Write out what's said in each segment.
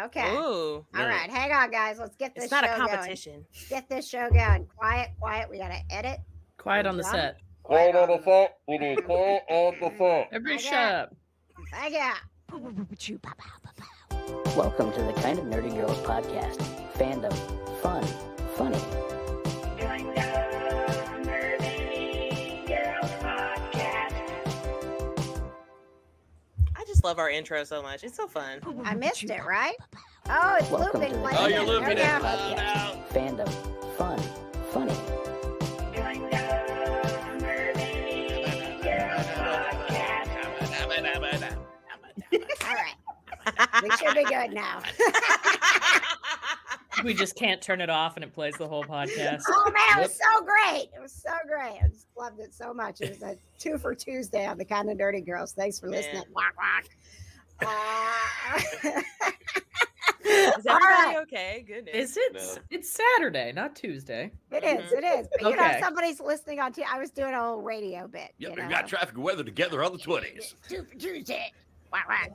Okay. Ooh. All right. Hang on, guys. Let's get this It's not show a competition. going. Get this show going. Quiet. We got to edit. Quiet on the set. Quiet on the set. We need quiet on the set. Everybody shut up. Thank you. Welcome to the Kind of Nerdy Girls podcast. Fandom, fun, funny. I just love our intro so much. It's so fun. I missed it, right? Oh, it's Welcome looping. to the Like Kind you're of looping Nerdy it. Girls podcast. Fandom, fun, funny. All right. We should be good now. We just can't turn it off and it plays the whole podcast. Oh man, it was so great. It was so great. I just loved it so much. It was a 2 for Tuesday on the Kind of Dirty Girls. Thanks for listening. Whack, whack. Is All everybody right. okay? Goodness. Is it? No. It's Saturday, not Tuesday. It is. It is. But you know, Okay. somebody's listening on. I was doing a whole radio bit. Yep, you we know? got traffic and weather together on the 20s. 2 for Tuesday. Whack, whack.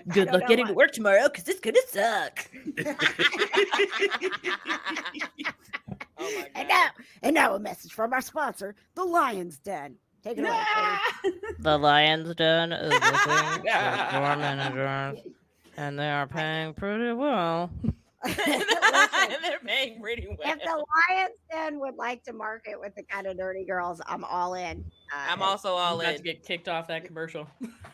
Good I luck don't getting know to work tomorrow because it's gonna suck. Oh my And god. now a message from our sponsor, the Lion's Den. Take it away, Katie. The Lion's Den is looking for store managers, and they are paying pretty well. They're paying pretty well. If the Lion's Den would like to market with the Kind of Dirty Girls, I'm all in. I'm also all About to in. get kicked off that commercial.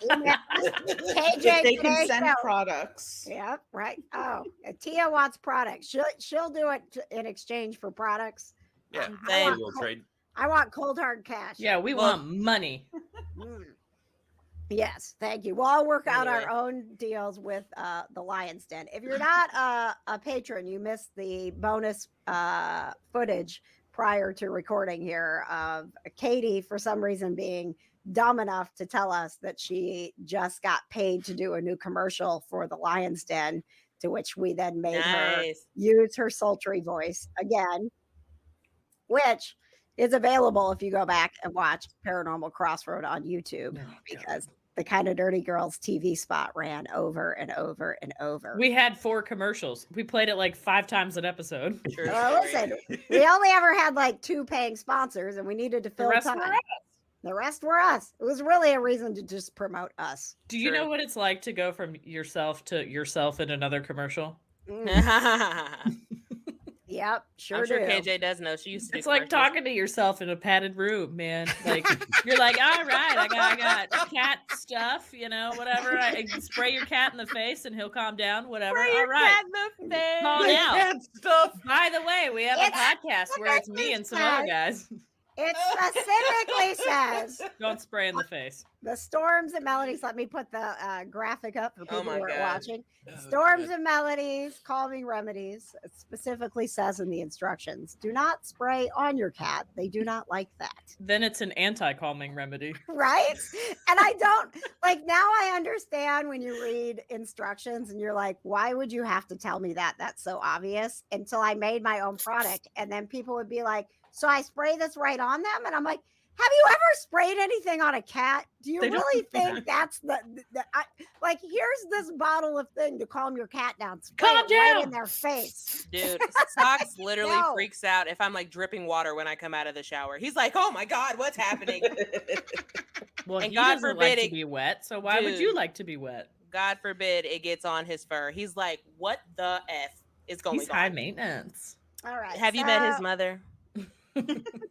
email us, KJ If they can Today send Show. products. Yep, right. Oh, Tia wants products. She'll do it in exchange for products. Yeah, Same. we'll trade. I want cold hard cash. Yeah, we Well- want money. Mm. Yes, thank you. We'll all work out Anyway. our own deals with the Lion's Den. If you're not a patron, you missed the bonus footage prior to recording here of Katie, for some reason, being dumb enough to tell us that she just got paid to do a new commercial for the Lion's Den, to which we then made her Nice. use her sultry voice again, which is available if you go back and watch Paranormal Crossroad on YouTube, because the Kind of Dirty Girls TV spot ran over and over and over. We had 4 commercials. We played it like 5 times an episode. True Well, story. listen, we only ever had like 2 paying sponsors, and we needed to The fill rest time. were us. The rest were us. It was really a reason to just promote us. Do you True. know what it's like to go from yourself to yourself in another commercial? Mm, I'm yep, sure, sure do. KJ does know. She used to do It's like commercials. talking to yourself in a padded room, man. Like you're like, all right, I got cat stuff, you know, whatever. I spray your cat in the face and he'll calm down, whatever. Spray All your right. cat in the face. Calm down. Cat stuff. By the way, we have a It's podcast where it's me and some other guys. It specifically says Don't spray in the face. the storms and melodies. Let me put the graphic up for people my who are God. watching. Storms and melodies, calming remedies. It specifically says in the instructions, do not spray on your cat. They do not like that. Then it's an anti-calming remedy. Right? And I don't like, now I understand when you read instructions and you're like, why would you have to tell me that? That's so obvious, until I made my own product. And then people would be like, so I spray this right on them? And I'm like, have you ever sprayed anything on a cat? Do you They don't really do that. think that's like, here's this bottle of thing to calm your cat down. Spray Calm it right down. in their face. Dude, Socks literally No. freaks out if I'm like dripping water when I come out of the shower. He's like, "Oh my god, what's happening?" Well, And he God doesn't forbid like it- to be wet, so why would you Dude. like to be wet? God forbid it gets on his fur. He's like, "What the f is going He's high on?" maintenance. All right. Have you met his so- mother?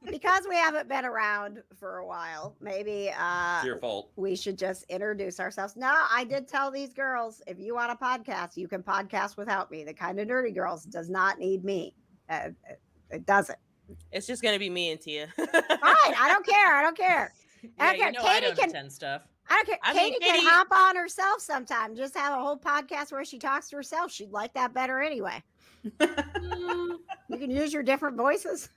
Because we haven't been around for a while, maybe It's your fault. we should just introduce ourselves. No, I did tell these girls, if you want a podcast, you can podcast without me. The Kind of Dirty Girls does not need me. It doesn't. It's just gonna be me and Tia. Fine. I don't care. I don't care. Yeah, Okay, you know I Katie don't can- attend stuff. I don't care. I mean, Katie can Katie- hop on herself sometime. Just have a whole podcast where she talks to herself. She'd like that better anyway. Mm, You can use your different voices.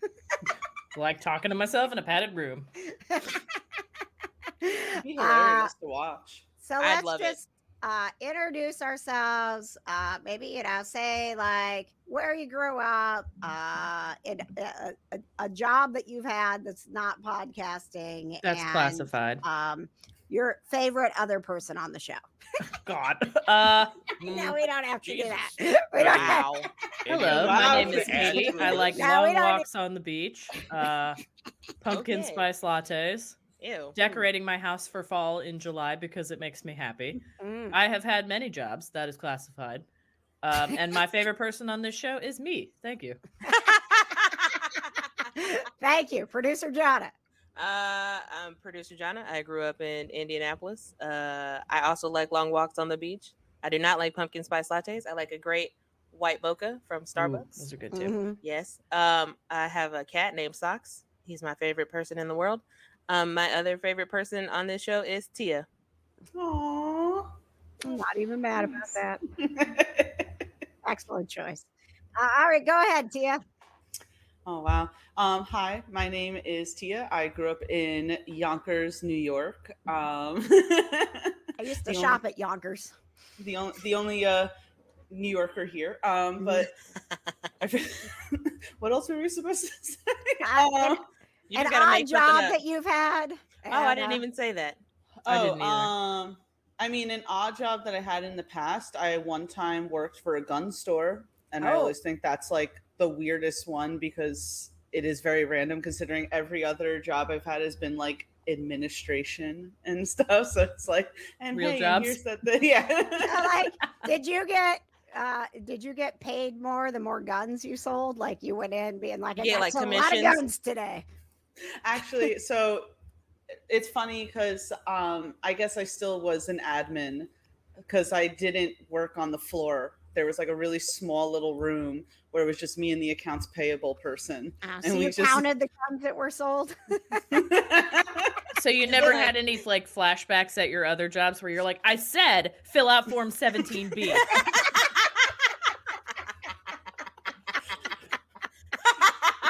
Like talking to myself in a padded room. It'd be Uh, hilarious to watch. So I'd let's love it. just introduce ourselves. Maybe, say like where you grew up, in a job that you've had that's not podcasting. That's and, classified. your favorite other person on the show. God. No, we don't have to do Jesus. that. We don't have- Wow. Hello, Wow. my name is Add Katie. to I the like list. No, we long don't need- walks on the beach, pumpkin Okay. spice lattes, Ew. decorating my house for fall in July because it makes me happy. Mm. I have had many jobs. That is classified. And my favorite person on this show is me. Thank you. Thank you, producer Jonna. I'm producer Jonna. I grew up in Indianapolis. I also like long walks on the beach. I do not like pumpkin spice lattes. I like a great white mocha from Ooh, Starbucks. those are good too. Mhm. Yes. I have a cat named Socks. He's my favorite person in the world. My other favorite person on this show is Tia. Aww. I'm not even mad about that. Excellent choice. All right, go ahead, Tia. Oh wow. Hi, my name is Tia. I grew up in Yonkers, New York. I used to The shop at Yonkers. the only New Yorker here. But what else were we supposed to say? You An just gotta odd make something job up. that you've had. Oh, I and, didn't even say that. I didn't either. I mean, an odd job that I had in the past. I one time worked for a gun store, and I Oh. always think that's like the weirdest one because it is very random. Considering every other job I've had has been like administration and stuff, so it's like, and Real hey, jobs? here's that. Yeah. like, did you get paid more the more guns you sold? Like you went in being like, I Yeah, got like sold a lot of commissions. guns today. Actually, so it's funny because I guess I still was an admin because I didn't work on the floor. There was like a really small little room where it was just me and the accounts payable person. So And we you just- counted the guns that were sold. So you never had any like flashbacks at your other jobs where you're like, I said fill out form 17B.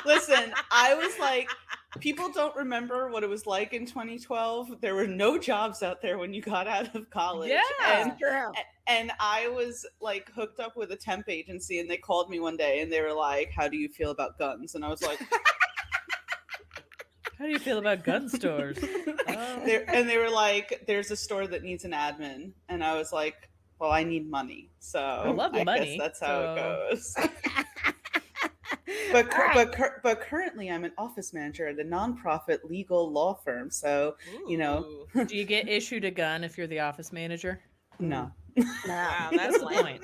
Listen, I was like, people don't remember what it was like in 2012. There were no jobs out there when you got out of college. Yeah. True. And I was like hooked up with a temp agency, and they called me one day and they were like, how do you feel about guns? And I was like, How do you feel about gun stores? they were like, there's a store that needs an admin. And I was like, well, I need money. So I love guess money, that's how so- it goes. But currently I'm an office manager at a nonprofit legal law firm. So, you know, Ooh. Do you get issued a gun if you're the office manager? no. Wow, What's that's the lame. point?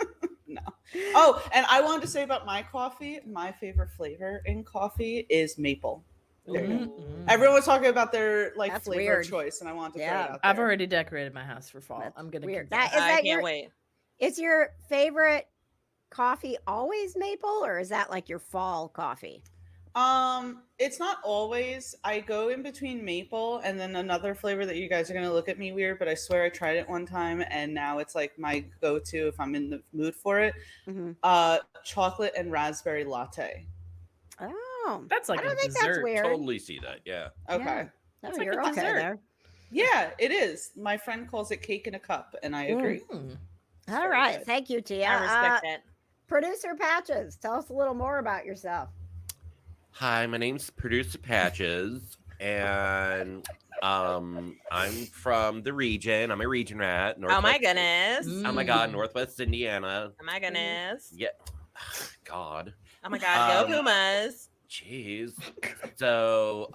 Oh, and I wanted to say about my coffee, my favorite flavor in coffee is maple. There you go. Mm. Everyone was talking about their like That's flavor weird. of choice, and I wanted to throw Yeah. it out I've there. already decorated my house for fall. That's I'm gonna weird. confess. That- Is I that can't your- wait. Is your favorite coffee always maple, or is that like your fall coffee? It's not always. I go in between maple and then another flavor that you guys are gonna look at me weird, but I swear I tried it one time and now it's like my go-to if I'm in the mood for it. Mhm. Chocolate and raspberry latte. Oh, That's like I don't a think dessert. that's weird. Totally see that. Yeah. Okay. Yeah. That's Oh, like a you're okay dessert. there. Yeah, it is. My friend calls it cake in a cup, and I agree. Mm. It's All very right, good. thank you, Tia. I respect that. Producer Patches, tell us a little more about yourself. Hi, my name's Producer Patches, and I'm from the region. I'm a region rat. Oh my Northwest- goodness. Oh my God, Mm. Northwest Indiana. Oh my goodness. Yeah. God. Oh my God. Go Um, Pumas. Jeez. So,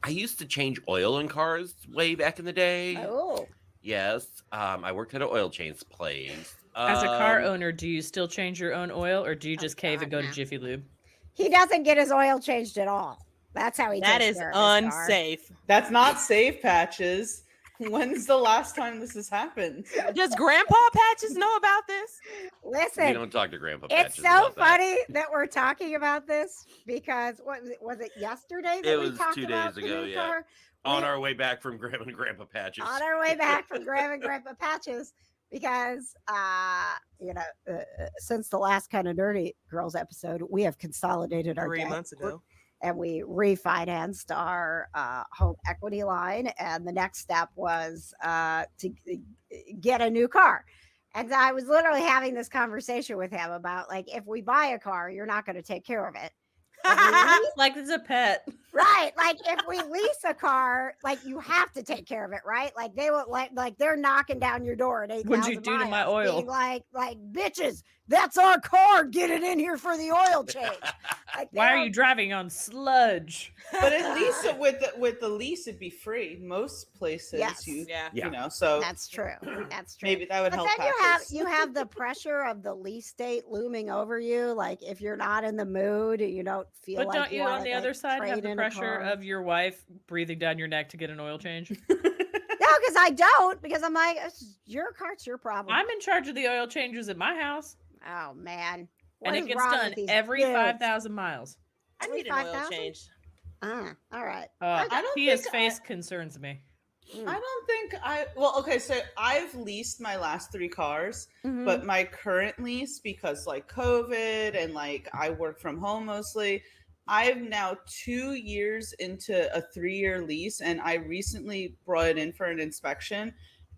I used to change oil in cars way back in the day. Oh, Yes. I worked at an oil change place. As a car Um, owner, do you still change your own oil, or do you just cave and God, go to no. Jiffy Lube? he doesn't get his oil changed at all. That's how he That takes is care of his car. unsafe. That's not safe, Patches. When's the last time this has happened? Does Grandpa Patches know about this? We Listen, don't talk to Grandpa it's Patches so about that. funny that we're talking about this because what was it yesterday that It we was talked 2 about days the ago, new yeah. car? On We- our way back from Grandma and Grandpa Patches. on our way back from Grandma and Grandpa Patches because since the last Kind of Nerdy Girls episode, we have consolidated our 3 debt. months ago. And we refinanced our home equity line. And the next step was to get a new car. And so I was literally having this conversation with him about like, if we buy a car, you're not going to take care of it. If we lease- Like it's a pet. Right. Like if we lease a car, like you have to take care of it, right? Like they will like they're knocking down your door at 8,000 What'd you do to my miles, oil? being like bitches, that's our car. Get it in here for the oil change. Like they Why are don't- you driving on sludge? But at least with the lease, it'd be free. Most places, Yes. Yeah. you know, so That's true. That's true. maybe that would But help. then Patches. you have the pressure of the lease date looming over you. Like if you're not in the mood, you don't feel But like don't you, wanna, on the like, other side, have trade the in a pressure car. of your wife breathing down your neck to get an oil change? No, because I don't. Because I'm like, it's your car, it's your problem. I'm in charge of the oil changes at my house, Oh man, what and is it gets wrong done with these every dudes? 5,000 miles. I Every need an oil 5,000? change. All right. I don't Tia's think face concerns me. I don't think well, okay, so I've leased my last 3 cars, Mhm. but my current lease, because like COVID and like I work from home mostly, I'm now 2 years into a 3-year lease, and I recently brought it in for an inspection.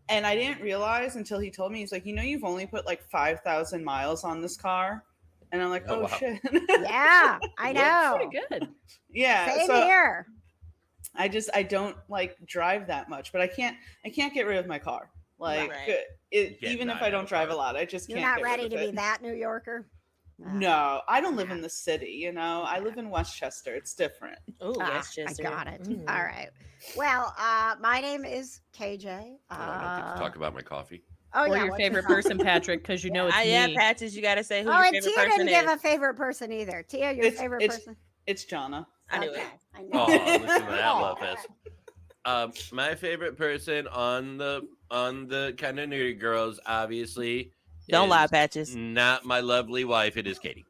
And I didn't realize until he told me, he's like, you've only put like 5,000 miles on this car. And I'm like, Oh, oh, wow. shit. Yeah, I That's know. pretty good. Yeah. Same so here. I don't like drive that much, but I can't get rid of my car. Like Right. it, can't even if not I have don't a drive car. a lot, I just You're can't not get ready rid to of be it. that New Yorker. No, I don't live Yeah. in the city. I live in Westchester. It's different. Ooh, I Westchester. got it. Mm. All right. Well, my name is KJ. Oh, I don't get to talk about my coffee. Oh Or yeah, your what's favorite coffee? person, Patrick, because you know it's Yeah, me. Patches, you got to say who Oh, your and favorite Tia person didn't give is. a favorite person either. Tia, your favorite person? It's Jonna. I knew it. Okay, I know. Oh, listen to that Oh, love fest. My favorite person on the kind of nerdy girls, obviously, Don't lie, is Patches. not my lovely wife. It is Katie.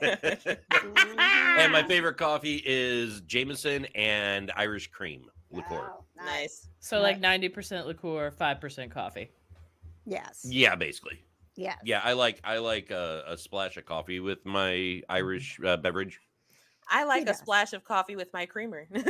And my favorite coffee is Jameson and Irish cream liqueur. Oh, Nice. So like 90% liqueur, 5% coffee. Yes. Yeah, basically. Yes. Yeah, I like a splash of coffee with my Irish beverage. I like a does. splash of coffee with my creamer. Me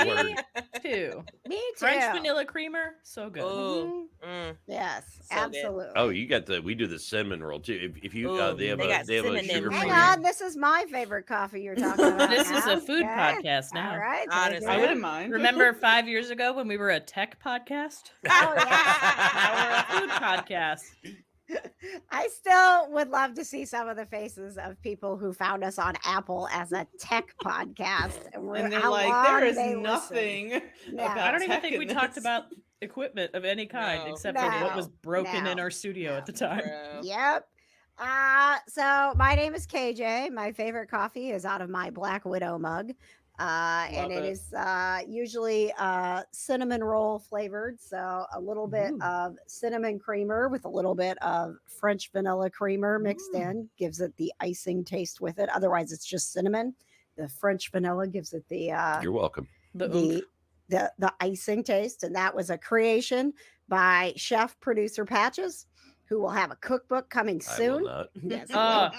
Word. too. Me too. French vanilla creamer, so good. Ooh. Mhm. Mm. Yes, So good. absolutely. Oh, you got we do the cinnamon roll too. If you Ooh, they have they a got they have a cinnamon sugar Hang free. on, this is my favorite coffee you're talking about. This is now. a food Okay. podcast now. All right. Honestly. I good. wouldn't mind. Remember 5 years ago when we were a tech podcast? Oh, yeah. Now we're a food podcast. I still would love to see some of the faces of people who found us on Apple as a tech podcast. And they're how like, long there is they listen. nothing Yeah. about I don't even tech think we in talked this. about equipment of any kind No. except for what was No. broken in No. our studio at the time. Bro. Yep. So my name is KJ. My favorite coffee is out of my Black Widow mug. And Love it it. is usually cinnamon roll flavored. So a little bit Ooh. of cinnamon creamer with a little bit of French vanilla creamer mixed in gives it the icing taste with it. Otherwise, it's just cinnamon. The French vanilla gives it the You're welcome. The oomph. the icing taste, and that was a creation by chef producer Patches, who will have a cookbook coming I will soon. not. Yes, he will.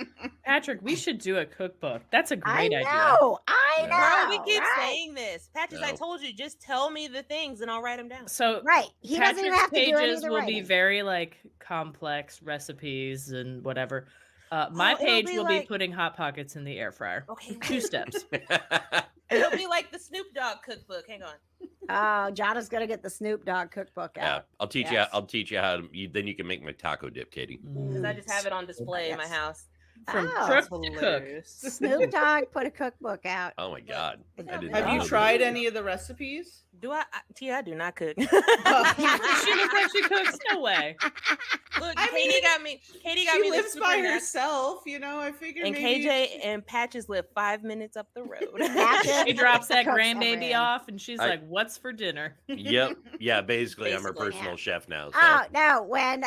Patrick, we should do a cookbook. That's a I great idea. know. I Yeah. know. Bro, we keep right? saying this. Patches, I No. told you, just tell me the things and I'll write them down. So Right. He doesn't even Patrick's have to do any of pages the will writing. be very like complex recipes and whatever. My it'll page be will be like- putting hot pockets in the air fryer. Okay. 2 steps. It'll be like the Snoop Dogg cookbook. Hang on. Oh, Jonna's gonna get the Snoop Dogg cookbook Yeah, out. I'll teach Yes. you. I'll teach you how to. Then you can make my taco dip, Katie. Because I just have it on display in my Yes. house. From Oh. crook That's to cook. hilarious. Snoop Dogg put a cookbook out. Oh my god! I did Have not you know tried that. any of the recipes? Do I? Tia, I do not cook. She looks like she cooks. No way. Look, I Katie mean, got me. Katie got She me the lives by super nat- herself, I figured And maybe KJ and Patches live 5 minutes up the road. Patches She drops that cooks grandbaby everywhere. off and she's I- like, "What's for dinner?" Yep. Yeah. Basically, I'm her Basically, personal yeah. chef now. So. Oh no! When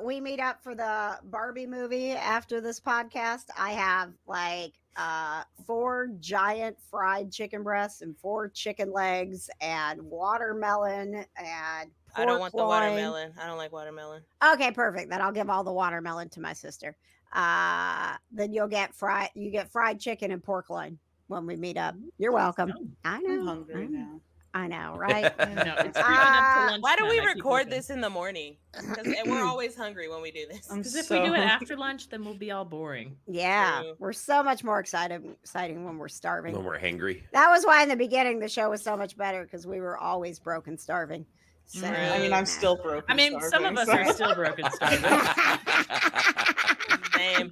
we meet up for the Barbie movie after this podcast, I have like 4 giant fried chicken breasts and 4 chicken legs and watermelon and I don't want the pork loin. watermelon. I don't like watermelon. Okay, perfect. Then I'll give all the watermelon to my sister. Then you get fried chicken and pork loin when we meet up. You're welcome. I I'm know. hungry I know. now. I know, right? No, it's creeping up to lunchtime. Why do we I keep record looking. this in the morning? Because we're always hungry when we do this. I'm Because if we do so- it after lunch, then we'll be all boring. Yeah, True. we're so much more exciting when we're starving. When we're hangry. That was why in the beginning the show was so much better because we were always broke and starving. So, Mhm. I mean, I'm still broke. I mean, some of us are still broken starving. Same.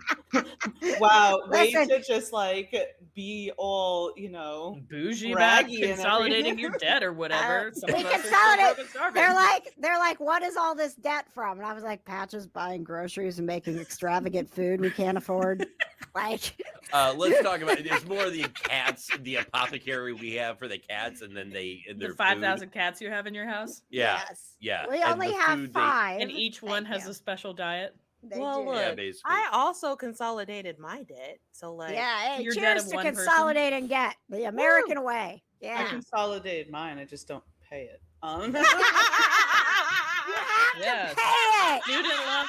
Wow, way Listen. to just like be all, Bougie about Braggy and consolidating everything. your debt or whatever. Some we of us are still consolidate- broken starving. They're like, what is all this debt from? And I was like, Patches buying groceries and making extravagant food we can't afford. Like, Let's talk about it. There's more of the cats, the apothecary we have for the cats, and then and their The 5,000 cats you have in your house, Yeah, yes. yeah. We and only the have food 5. and each one Thank has you. a special diet. They Well, do. look, Yeah, basically. I also consolidated my debt. So like, Yeah, hey, Your debt cheers of to one person? consolidate and get the American way. I Yeah. consolidated mine. I just don't pay it. You have Yes. to pay it. Student loan.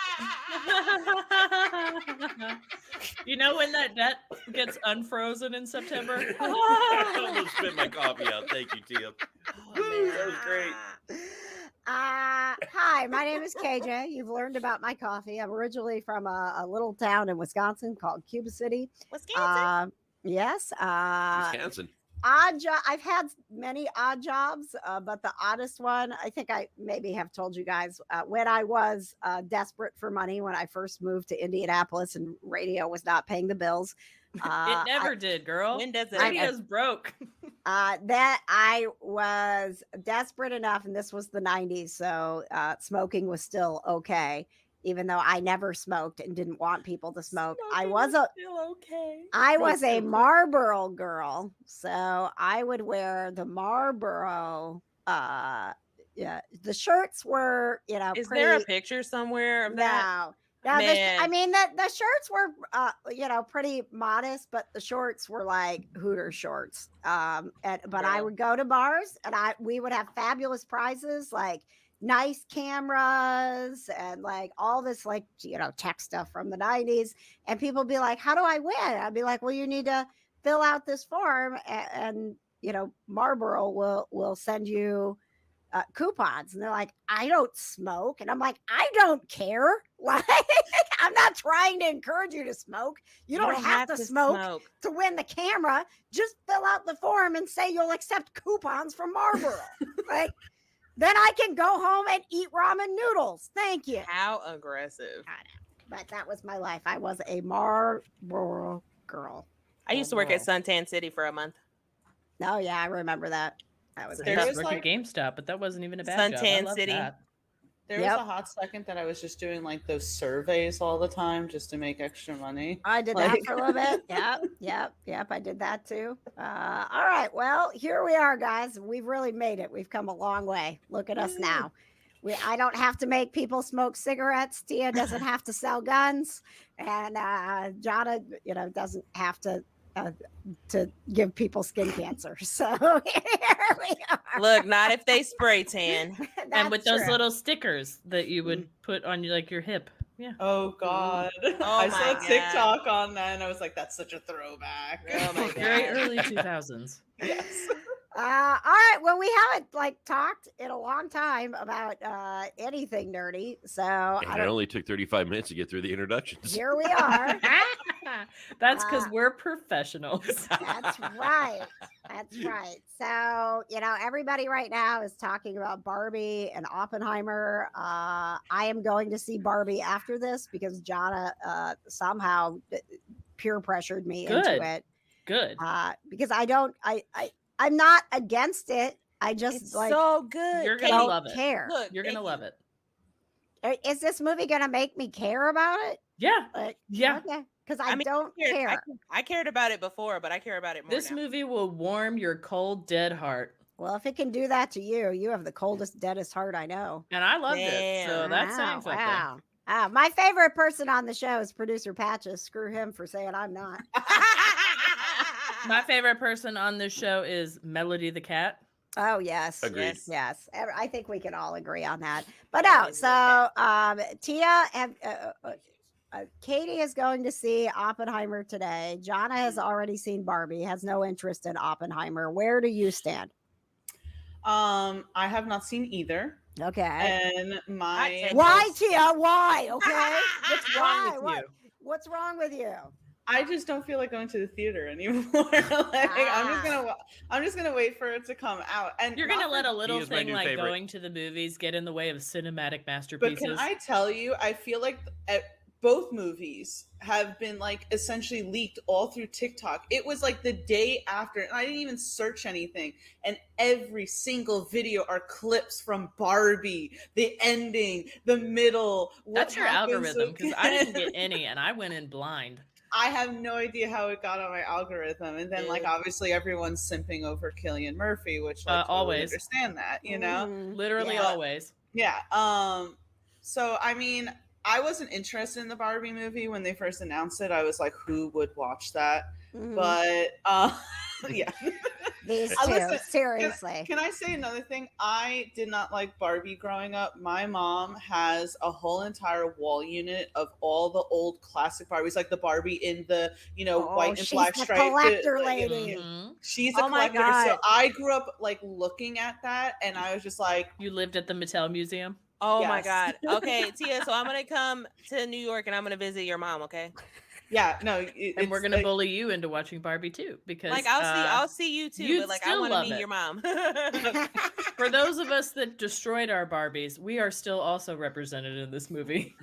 You know when that debt gets unfrozen in September? I almost spit my coffee out. Thank you, Tia. Woo, that was great. Hi, my name is KJ. You've learned about my coffee. I'm originally from a little town in Wisconsin called Cuba City. Wisconsin. Yes. Wisconsin. Odd job. I've had many odd jobs, but the oddest one, I think I maybe have told you guys, when I was desperate for money when I first moved to Indianapolis and radio was not paying the bills. It never did, girl. When does it? Radio's broke. That I was desperate enough, and this was the 90s, so smoking was still okay, even though I never smoked and didn't want people to smoke. I was a Smoke. Marlboro girl, so I would wear the Marlboro. Yeah, the shirts were, Is pretty, there a picture somewhere of that? no. Now, Man. I mean, the shirts were, pretty modest, but the shorts were like Hooter shorts. But I Girl. would go to bars and we would have fabulous prizes like nice cameras and like all this like tech stuff from the 90s. And people would be like, "How do I win?" I'd be like, "Well, you need to fill out this form, and Marlboro will send you." Coupons, and they're like, "I don't smoke," and I'm like, "I don't care." Like, I'm not trying to encourage you to smoke. You don't have to smoke to win the camera. Just fill out the form and say you'll accept coupons from Marlboro. Like, then I can go home and eat ramen noodles. Thank you. How aggressive. But that was my life. I was a Marlboro girl. I used to work at Suntan City for a month. Oh yeah, I remember that. That was I There used to was work like- at GameStop, but that wasn't even a bad job. I Suntan loved City. that. There Yep. was a hot second that I was just doing like those surveys all the time just to make extra money. I did that Like- for a little bit. Yep. I did that too. All right. Well, here we are, guys. We've really made it. We've come a long way. Look at us now. I don't have to make people smoke cigarettes. Tia doesn't have to sell guns, and Jana, doesn't have to give people skin cancer. So here we are. Look, not if they spray tan. And with That's those true. little stickers that you would put on your hip. Yeah. Oh God! Oh I my saw God. TikTok on that, and I was like, "That's such a throwback." Oh my Very God. early 2000s. Yes. All right. Well, we haven't talked in a long time about anything nerdy. So And it only took 35 minutes to get through the introductions. here we are. That's because we're professionals. That's right. That's right. So, everybody right now is talking about Barbie and Oppenheimer. I am going to see Barbie after this because Jana somehow peer pressured me Good. into it. Good. Because I'm not against it. I just It's like so good. You're gonna don't love it. care. Look, You're gonna thank love you. it. Is this movie gonna make me care about it? Yeah. Like, Yeah. okay, because I mean, don't care. I cared about it before, but I care about it more This now. movie will warm your cold, dead heart. Well, if it can do that to you, you have the coldest, deadest heart I know. And I loved it. So Damn. that's saying something. Wow. My favorite person on the show is producer Patches. Screw him for saying I'm not. My favorite person on this show is Melody the cat. Oh yes, Agreed. yes. I think we can all agree on that. But Yeah, no, he's so Tia and Katie is going to see Oppenheimer today. Jana has already seen Barbie. Has no interest in Oppenheimer. Where do you stand? I have not seen either. Okay. And my Why, Tia? Why? Okay. What's wrong Why? with What? you? What's wrong with you? I just don't feel like going to the theater anymore. I'm just gonna wait for it to come out. And You're not gonna let for- a little is my thing new like favorite. going to the movies get in the way of cinematic But masterpieces. can I tell you, I feel like both movies have been like essentially leaked all through TikTok. It was like the day after, and I didn't even search anything. And every single video are clips from Barbie, the ending, the middle. That's your algorithm, because I didn't get with- any, and I went in blind. I have no idea how it got on my algorithm. And then, like, Dude. obviously, everyone's simping over Cillian Murphy, which like totally Always. understand that, you know? Mhm. Literally Yeah. always. Yeah. So I mean, I wasn't interested in the Barbie movie when they first announced it. I was like, who would watch that? Mhm. But yeah. These two, Listen, seriously. Can I say another thing? I did not like Barbie growing up. My mom has a whole entire wall unit of all the old classic Barbies, like the Barbie in the, white and she's black the stripe. collector lady. Mhm. She's a Oh my collector. So God. I grew up like looking at that, and I was just like, You lived at the Mattel Museum? Oh my Yes. God. Okay, Tia. So I'm gonna come to New York and I'm gonna visit your mom. Okay. yeah, no, And we're it's gonna like, bully you into watching Barbie too, because Like I'll see you too, you'd but like I still want to love meet it. your mom. for those of us that destroyed our Barbies, we are still also represented in this movie.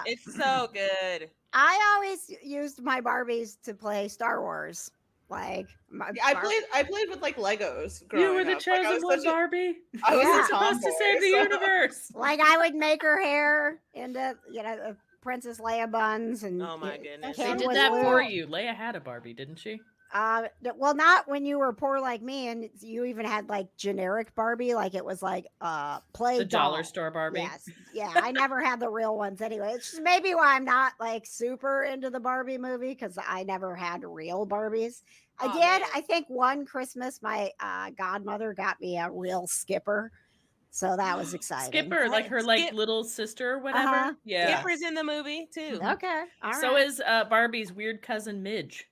It's so good. I always used my Barbies to play Star Wars. Like I played with like Legos. You Growing were the up. Like, I chosen was one, such a- Barbie. I was Yeah. a Supposed to tomboy, save the so- universe. Like I would make her hair into Princess Leia buns and Oh my goodness. They Ken did was that for Luke. you. Leia had a Barbie, didn't she? Well, not when you were poor like me, and you even had like generic Barbie, like it was like play The dollar doll. store Barbie. Yes, yeah, I never had the real ones anyway. It's just maybe why I'm not like super into the Barbie movie because I never had real Barbies. I Aw, did. man. I think one Christmas my godmother got me a real Skipper, so that was exciting. Skipper, like her like Skip- little sister or whatever. Uh-huh. Yeah. Skipper's in the movie too. Okay, all right. So is Barbie's weird cousin Midge.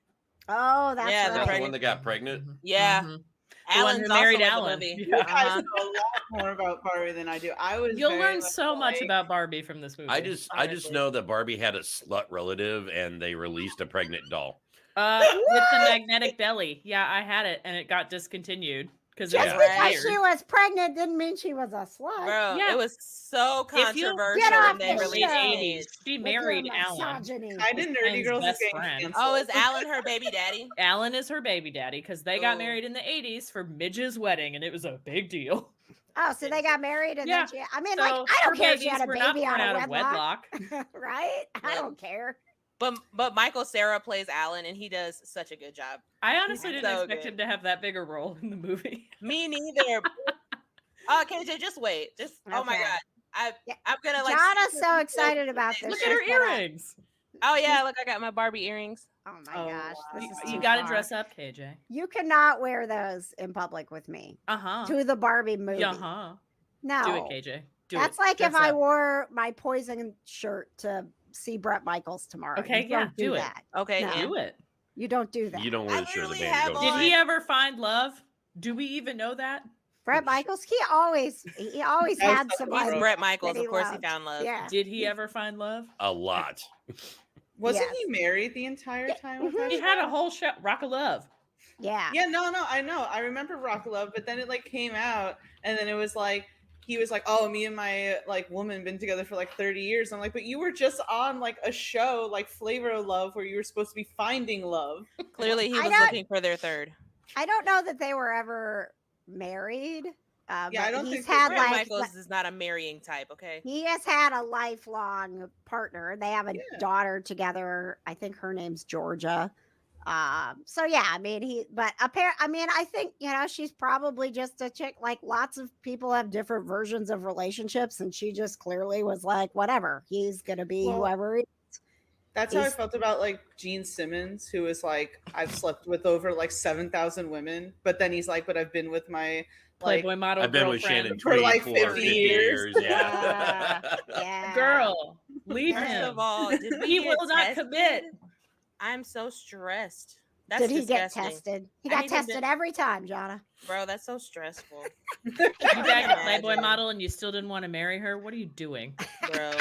oh, that's Yeah, Is that right. the one that got pregnant? Mhm. Yeah. Mhm. Alan's who married also Alan. in the movie. Yeah. You guys Uh-huh. know a lot more about Barbie than I do. I was. You'll very learn much so much like- about Barbie from this movie. I just honestly. know that Barbie had a slut relative and they released a pregnant doll. With the magnetic belly. Yeah, I had it and it got discontinued because it Just was because weird. she was pregnant didn't mean she was a slut. Bro, Yeah. it was so If you controversial get off when they the released show. it. She With married your Alan. misogyny. Kind of nerdy Ken's girls is best getting friend. canceled. Oh, is Alan her baby daddy? Alan is her baby daddy because they got Oh. married in the 80s for Midge's wedding and it was a big deal. Oh, so they got married and Yeah. then I mean, So like, I her don't care if she babies had a were not baby born out out of wedlock, right? I Yeah. don't care. But Michael Cera plays Alan and he does such a good job. I honestly He's didn't so expect good. him to have that big a role in the movie. Me neither. Oh, KJ, just wait. Oh my Okay. God. Yeah. I'm gonna like Johnna's see so the- excited about this. Look she's at her gonna- earrings. Oh yeah, look, I got my Barbie earrings. Oh my Oh, gosh, this wow. is You too got to far. dress up, KJ. You cannot wear those in public with me Uh-huh. to the Barbie movie. Uh-huh. No, Do it, KJ. Do that's it. like if Dress I up. wore my Poison shirt to see Brett Michaels tomorrow. Okay, You yeah, don't do it. that. Okay, No. yeah. Do it. You don't do that. You don't I wear the shirt of the literally band. have you go on- Did see. he ever find love? Do we even know that? Brett Michaels, he always That was had such a somebody. gross- Brett Michaels, that he of course, he loved. found love. Yeah. Did he ever find love? A lot. Wasn't Yes. he married the entire time? with mhm. her? He had a whole show, Rock of Love. Yeah. Yeah, no, I know. I remember Rock Love, but then it like came out, and then it was like he was like, "Oh, me and my like woman been together for like 30 years." I'm like, "But you were just on like a show like Flavor of Love where you were supposed to be finding love." Clearly, he I was don't- looking for their third. I don't know that they were ever married. Yeah, I but don't he's think they had were. Brett like Michaels is not a marrying type. Okay. he has had a lifelong partner. They have a Yeah. daughter together. I think her name's Georgia. So yeah, I mean I think she's probably just a chick. Like lots of people have different versions of relationships, and she just clearly was like, whatever, he's gonna be Well, whoever. That's how I Is- felt about like Gene Simmons, who was like, "I've slept with over like 7,000 women," but then he's like, "But I've been with my like Playboy model I've been with girlfriend. Shannon For Tweed like for 50 years. Yeah. Yeah, Girl, leave First him. of all, did we He get will not tested? commit. I'm so stressed. That's Did he disgusting. get tested? He I got need him to- tested every time, Jonna. Bro, that's so stressful. You bagged a Playboy Imagine. model and you still didn't want to marry her? What are you doing? Bro,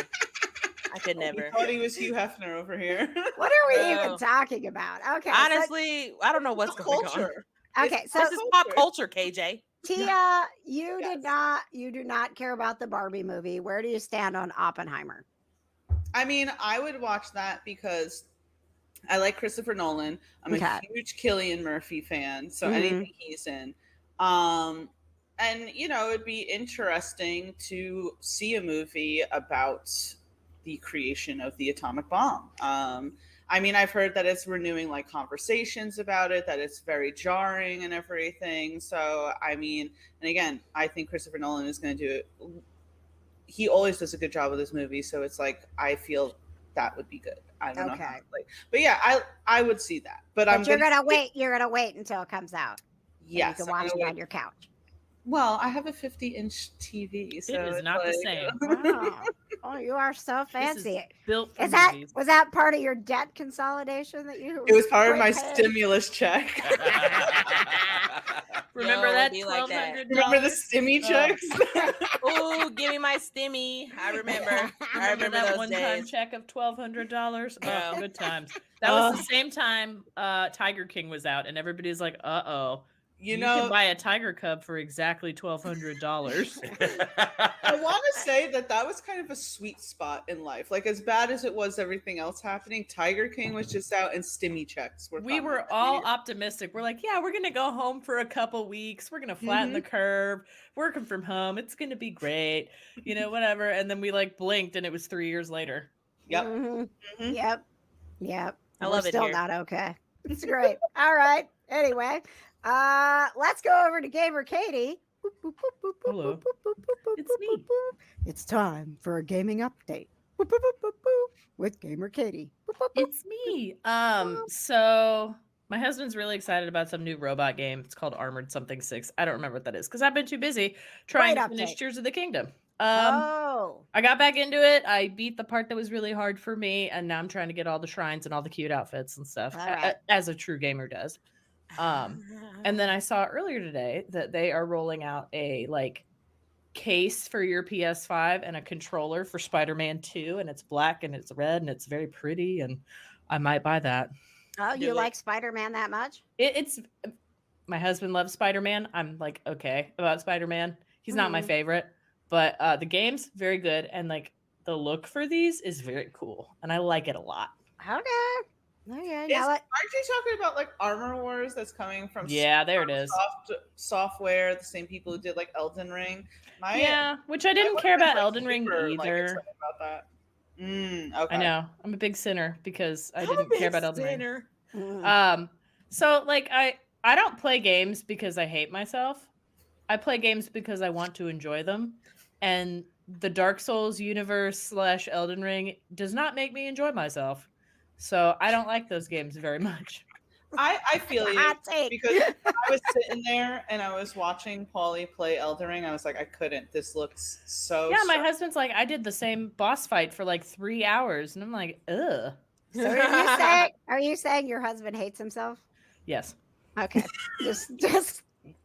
I could He never. thought he was Hugh Hefner over here. What are we even Bro. talking about? Okay, Honestly, I don't know what's Pop going on. culture. so, okay, so This is pop culture, KJ. Tia, you Yes. do not care about the Barbie movie. Where do you stand on Oppenheimer? I mean, I would watch that because I like Christopher Nolan. I'm Okay. a huge Cillian Murphy fan, so Mhm. anything he's in. And it'd be interesting to see a movie about the creation of the atomic bomb. I mean, I've heard that it's renewing like conversations about it, that it's very jarring and everything. So, I mean, and again, I think Christopher Nolan is going to do it. He always does a good job with his movies, so it's like I feel that would be good. I don't know how, Okay. but yeah, I would see that. But You're gonna wait. You're gonna wait until it comes out. And Yes, you can I'm watch gonna it wait. on your couch. Well, I have a 50-inch TV, so It is it's not the like- same. Wow. Oh, you are so This is fancy. built for Is that movies. was that part of your debt consolidation that you? It was part of my prepaid? stimulus check. Remember Yo, that it'd be like that. $1,200? Remember the stimmy Oh. checks? Ooh, give me my stimmy. I remember. I Remember remember that those one-time days. check of $1,200? Yeah. Oh, good times. That was the same time Tiger King was out, and everybody's like, "Uh-oh, You you know, can buy a tiger cub for exactly $1,200." I want to say that was kind of a sweet spot in life. Like, as bad as it was everything else happening, Tiger King was just out and stimmy checks were We coming. were all optimistic. We're like, yeah, we're gonna go home for a couple weeks. We're gonna flatten the curve. Working from home, it's gonna be great. Whatever. And then we like blinked, and it was 3 years later. Yep. Mhm. Mhm. Yep. I We're love it still here. not okay. It's great. All right. Anyway, let's go over to Gamer Katie. Boop, boop, boop, boop, boop, Hello. boop, boop, boop, boop, It's boop, me. boop, boop. It's time for a gaming update. Boop, boop, boop, boop, boop, with Gamer Katie. Boop, boop, boop. It's me. So my husband's really excited about some new robot game. It's called Armored Something 6. I don't remember what that is because I've been too busy trying Great to finish update. Tears of the Kingdom. Oh. I got back into it. I beat the part that was really hard for me, and now I'm trying to get all the shrines and all the cute outfits and stuff, All right. as a true gamer does. And then I saw earlier today that they are rolling out a case for your PS5 and a controller for Spider-Man 2, and it's black and it's red and it's very pretty, and I might buy that. Oh, Do you it. like Spider-Man that much? It's my husband loves Spider-Man. I'm like okay about Spider-Man. He's not my Mhm. favorite, but the game's very good, and the look for these is very cool, and I like it a lot. Okay. Okay. Is- Now let, Aren't you talking about like Armor Wars that's coming from Yeah, there it is. software, the same people who did like Elden Ring? Yeah, which I didn't my care boyfriend's, about like, Elden Ring super, like, either. excited about that. Okay. I know I'm a big sinner because I I'm a didn't big care about Elden Ring. sinner. mm, So I don't play games because I hate myself. I play games because I want to enjoy them, and the Dark Souls universe / Elden Ring does not make me enjoy myself. So I don't like those games very much. I feel you hot take. because I was sitting there and I was watching Paulie play Elden Ring. I was like, I couldn't. This looks so. Yeah, my stressful. husband's like, I did the same boss fight for 3 hours, and I'm like, ugh. So are you saying your husband hates himself? Yes. Okay. just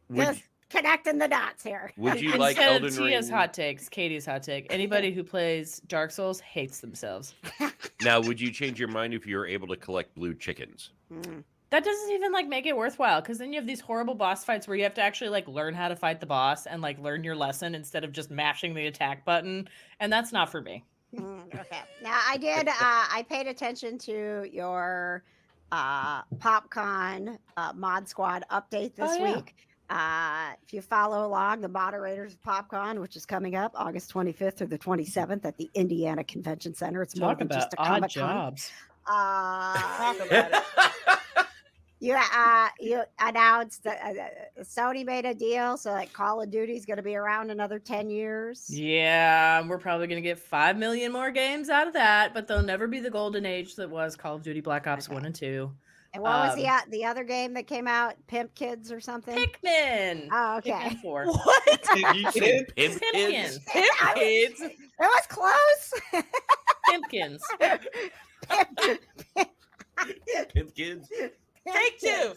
would, connecting the dots here. would you like Instead Elden of Ring? Tia's hot takes, Katie's hot take. Anybody who plays Dark Souls hates themselves. Now, would you change your mind if you were able to collect blue chickens? Mm. That doesn't even make it worthwhile, because then you have these horrible boss fights where you have to actually learn how to fight the boss and learn your lesson instead of just mashing the attack button, and that's not for me. Okay. Now I did. I paid attention to your PopCon Mod Squad update this Oh, yeah. week. If you follow along, the moderators of PopCon, which is coming up August 25th through the 27th at the Indiana Convention Center. It's more Talk than about just a odd Comic-Con. jobs. Talk about it. You announced that Sony made a deal, so Call of Duty is going to be around another 10 years. Yeah, we're probably going to get 5 million more games out of that, but they'll never be the golden age that was Call of Duty Black Ops 1 and 2. And what was the other game that came out? Pimp Kids or something? Pikmin! Oh, okay. Pikmin 4. What? You said pimp kids? Pimpkins. Pimp kids. It was close. Pimpkins. Pimp- Pimp kids? Take two.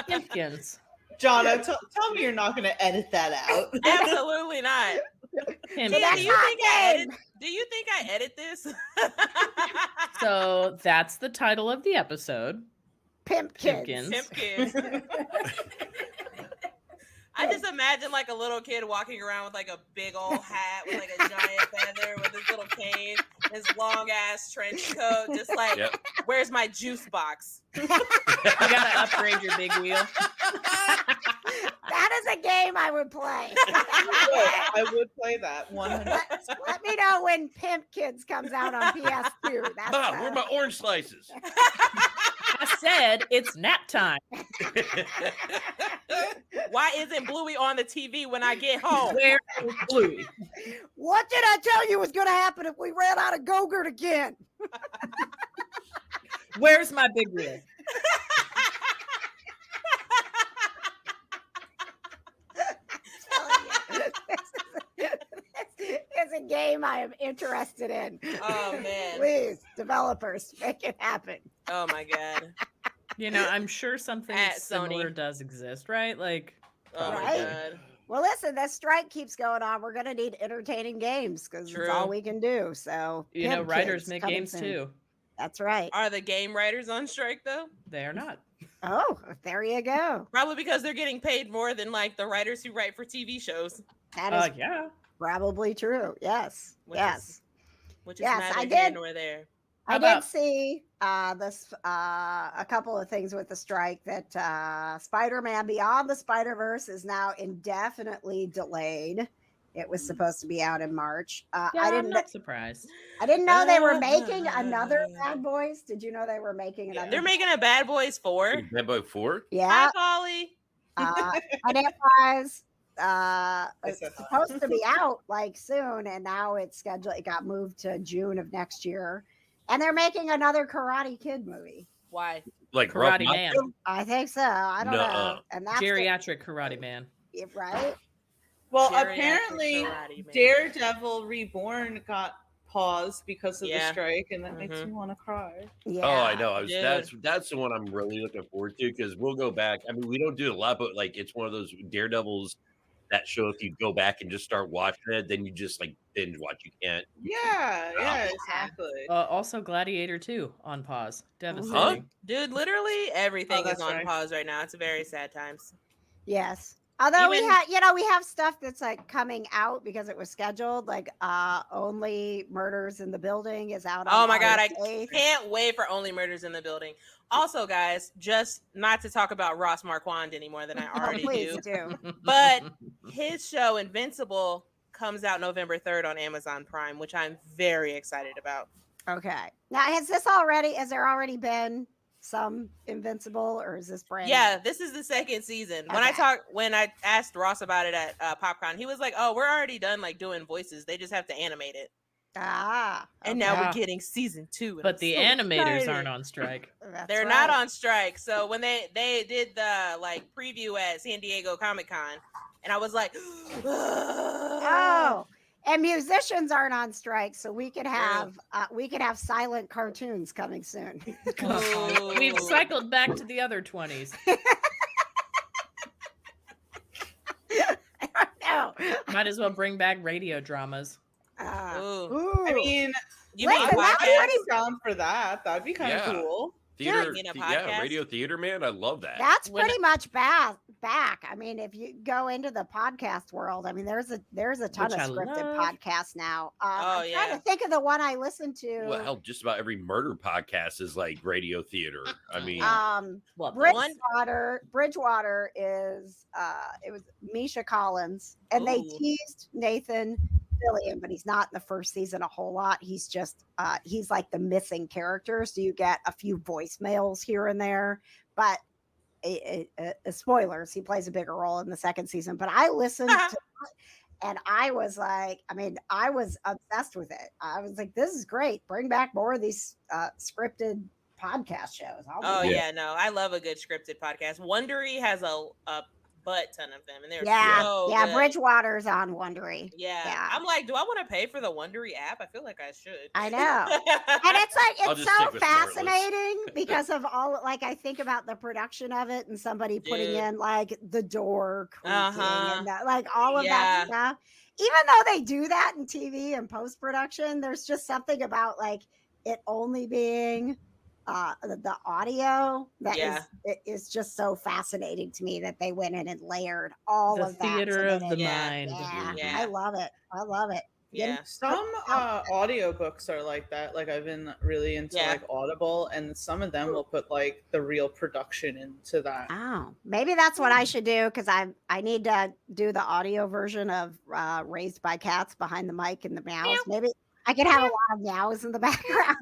Pimpkins. Jonna, tell me you're not going to edit that out. Absolutely not. Pimpkins. Tia, do you not think I game. edit this? So that's the title of the episode. Pimp Pimpkins. kids. Pimp kids. I just imagine like a little kid walking around with like a big old hat with like a giant feather with his little cane, his long ass trench coat, just like, Yep. where's my juice box? You gotta upgrade your big wheel. That is a game I would play. I would play that 100%. Let me know when Pimp Kids comes out on PS2. That's Mom, where are my orange slices? I said it's nap time. Why isn't Bluey on the TV when I get home? Where is Bluey? What did I tell you was going to happen if we ran out of Go-Gurt again? Where's my big wheel? It's a game I am interested in. Oh, man. Please, developers, make it happen. Oh my god. You know, I'm sure something At similar Sony. does exist, right? Like, Oh my Right? god. Well, listen, this strike keeps going on. We're going to need entertaining games because it's True. all we can do. So, you know, Pimp writers Kids make coming games soon. too. That's right. Are the game writers on strike though? They are not. Oh, there you go. Probably because they're getting paid more than like the writers who write for TV shows. That is Yeah. probably true. Yes. Which yes. is- Which is Yes, I neither here did. nor there. I How did about- see this a couple of things with the strike that Spider-Man Beyond the Spider-Verse is now indefinitely delayed. It was supposed to be out in March. Yeah, I I'm didn't not surprised. I didn't know they were making another Bad Boys. Did you know they were making another? They're making a Bad Boys 4. Bad Boy 4? Yeah, Hi, Polly. Enterprise. I It's said hi. supposed to be out like soon, and now it's scheduled. It got moved to June of next year, and they're making another Karate Kid movie. Why? Like Rough Karate Man. Macho? I think so. I don't know. Nuh-uh. And that's Geriatric Karate Man. right. Well, Geriatric apparently, Karate Man. Daredevil Reborn got paused because of the Yeah. strike, and that makes Mhm. me want to cry. Yeah. Oh, I know. Dude. That's the one I'm really looking forward to because we'll go back. I mean, we don't do it a lot, but like it's one of those Daredevils that show if you go back and just start watching it, then you just like binge watch. You can't. Yeah, exactly. Also, Gladiator 2 on pause. Devastating. Dude, literally everything is that's on right. pause right now. It's very sad times. Yes. Although we Even- have, we have stuff that's like coming out because it was scheduled. Like, Only Murders in the Building is out. Oh on my god, I August 8th. can't wait for Only Murders in the Building. Also, guys, just not to talk about Ross Marquand any more than I Oh, already please do. do. But his show Invincible comes out November 3rd on Amazon Prime, which I'm very excited about. Okay. Now, has there already been some Invincible, or is this brand new? Yeah, this is the second season. Okay. When I asked Ross about it at PopCon, he was like, "Oh, we're already done like doing voices. They just have to animate it." Ah. And now Yeah. we're getting season 2. and But I'm the so animators excited. aren't on strike. That's They're not right. on strike. So when they did the like preview at San Diego Comic-Con, and I was like, Oh, and musicians aren't on strike, so we could have silent cartoons coming soon. We've cycled back to the other 20s. No. Might as well bring back radio dramas. Ooh. Ooh. I mean, You mean Listen, that's podcast? pretty- down for that. That'd be kind of Yeah. cool. Theater, in a yeah, podcast? radio theater, man. I love that. That's When- pretty much back. I mean, if you go into the podcast world, I mean, there's a ton Which of I scripted love. podcasts now. Oh, I'm trying yeah. to think of the one I listened to. Well, hell, just about every murder podcast is like radio theater. I mean, Well, Bridgewater is it was Misha Collins, and they Ooh. teased Nathan Fillion, but he's not in the first season a whole lot. He's just he's like the missing character, so you get a few voicemails here and there, but spoilers, he plays a bigger role in the second season. But I listened to it, and I was like, I was obsessed with it. I was like, this is great. Bring back more of these scripted podcast shows. I'll do Oh that. yeah, no, I love a good scripted podcast. Wondery has a butt ton of them, and they're Yeah, so yeah. good. Bridgewater's on Wondery. Yeah. Yeah. I'm like, do I want to pay for the Wondery app? I feel like I should. I know. And it's like I'll it's just so stick with Smartless. fascinating because of all like I think about the production of it and somebody putting Dude. in like the door creaking Uh-huh. and like all of that stuff. Even though they do that in TV and post production, there's just something about like it only being the audio that is just so fascinating to me that they went in and layered all The of that. theater so of that the it- mind. Yeah, Yeah. I love it. I love it. Yeah. Some audiobooks are like that. Like I've been really into like Audible, and some of them will put like the real production into that. Oh, maybe that's what I should do because I need to do the audio version of Raised by Cats behind the mic and the meows. Maybe I could have a lot of meows in the background.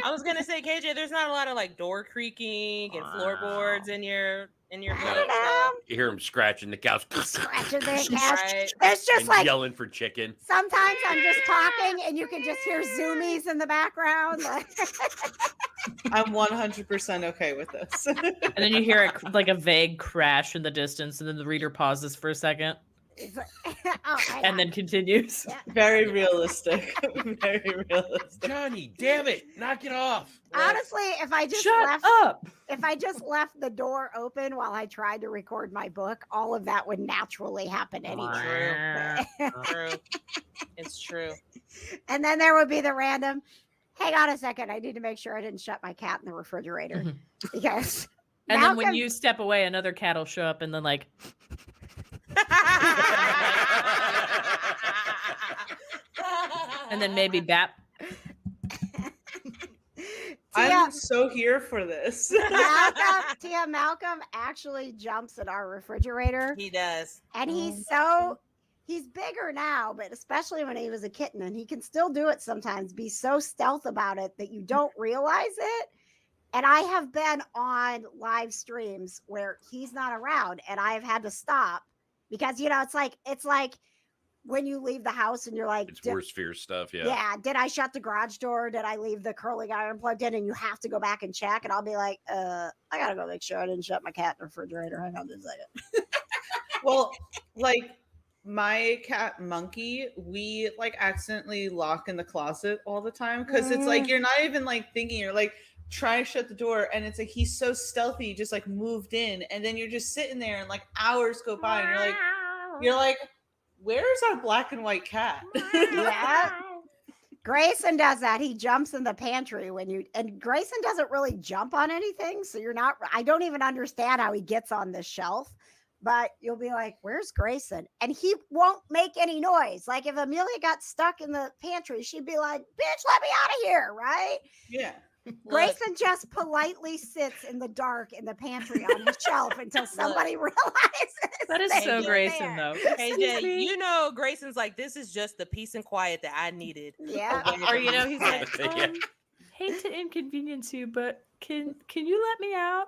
I was gonna say, KJ, there's not a lot of like door creaking and floorboards in your I book, don't know. You hear him scratching the couch, Scratching the couch. Right. There's just and like yelling for chicken. sometimes I'm just talking and you can just hear zoomies in the background. Like, I'm 100% okay with this. And then you hear it like a vague crash in the distance, and then the reader pauses for a second it's like, oh, hang and on. then continues. Yeah. Very realistic. Very realistic. Johnny, damn it, knock it off. Honestly, if I just Shut up! if I just left the door open while I tried to record my book, all of that would naturally happen anyway. True. It's true. And then there would be the random, hang on a second, I need to make sure I didn't shut my cat in the refrigerator because And then when Malcolm- you step away, another cat will show up and then like and then maybe bap. I'm so here for this. Malcolm actually jumps at our refrigerator. He does. And he's bigger now, but especially when he was a kitten, and he can still do it sometimes, be so stealth about it that you don't realize it. And I have been on live streams where he's not around and I have had to stop because it's like when you leave the house and you're like, It's worst fear stuff, yeah. yeah, did I shut the garage door? Did I leave the curling iron plugged in? And you have to go back and check. And I'll be like, I gotta go make sure I didn't shut my cat in the refrigerator. Hang on just a second. Well, like my cat Monkey, we like accidentally lock in the closet all the time because it's like you're not even like thinking, you're like try to shut the door, and it's like he's so stealthy, he just like moved in, and then you're just sitting there and like hours go by and you're like where's our black and white cat? Yeah. Grayson does that. He jumps in the pantry and Grayson doesn't really jump on anything. So I don't even understand how he gets on the shelf, but you'll be like, where's Grayson? And he won't make any noise. Like if Amelia got stuck in the pantry, she'd be like, bitch, let me out of here. Right. Yeah. Grayson just politely sits in the dark in the pantry on the shelf until somebody realizes. That is so he's Grayson, there. though. KJ, Grayson's like, this is just the peace and quiet that I needed. Yeah. Or he's like, Yeah. hate to inconvenience you, but can you let me out,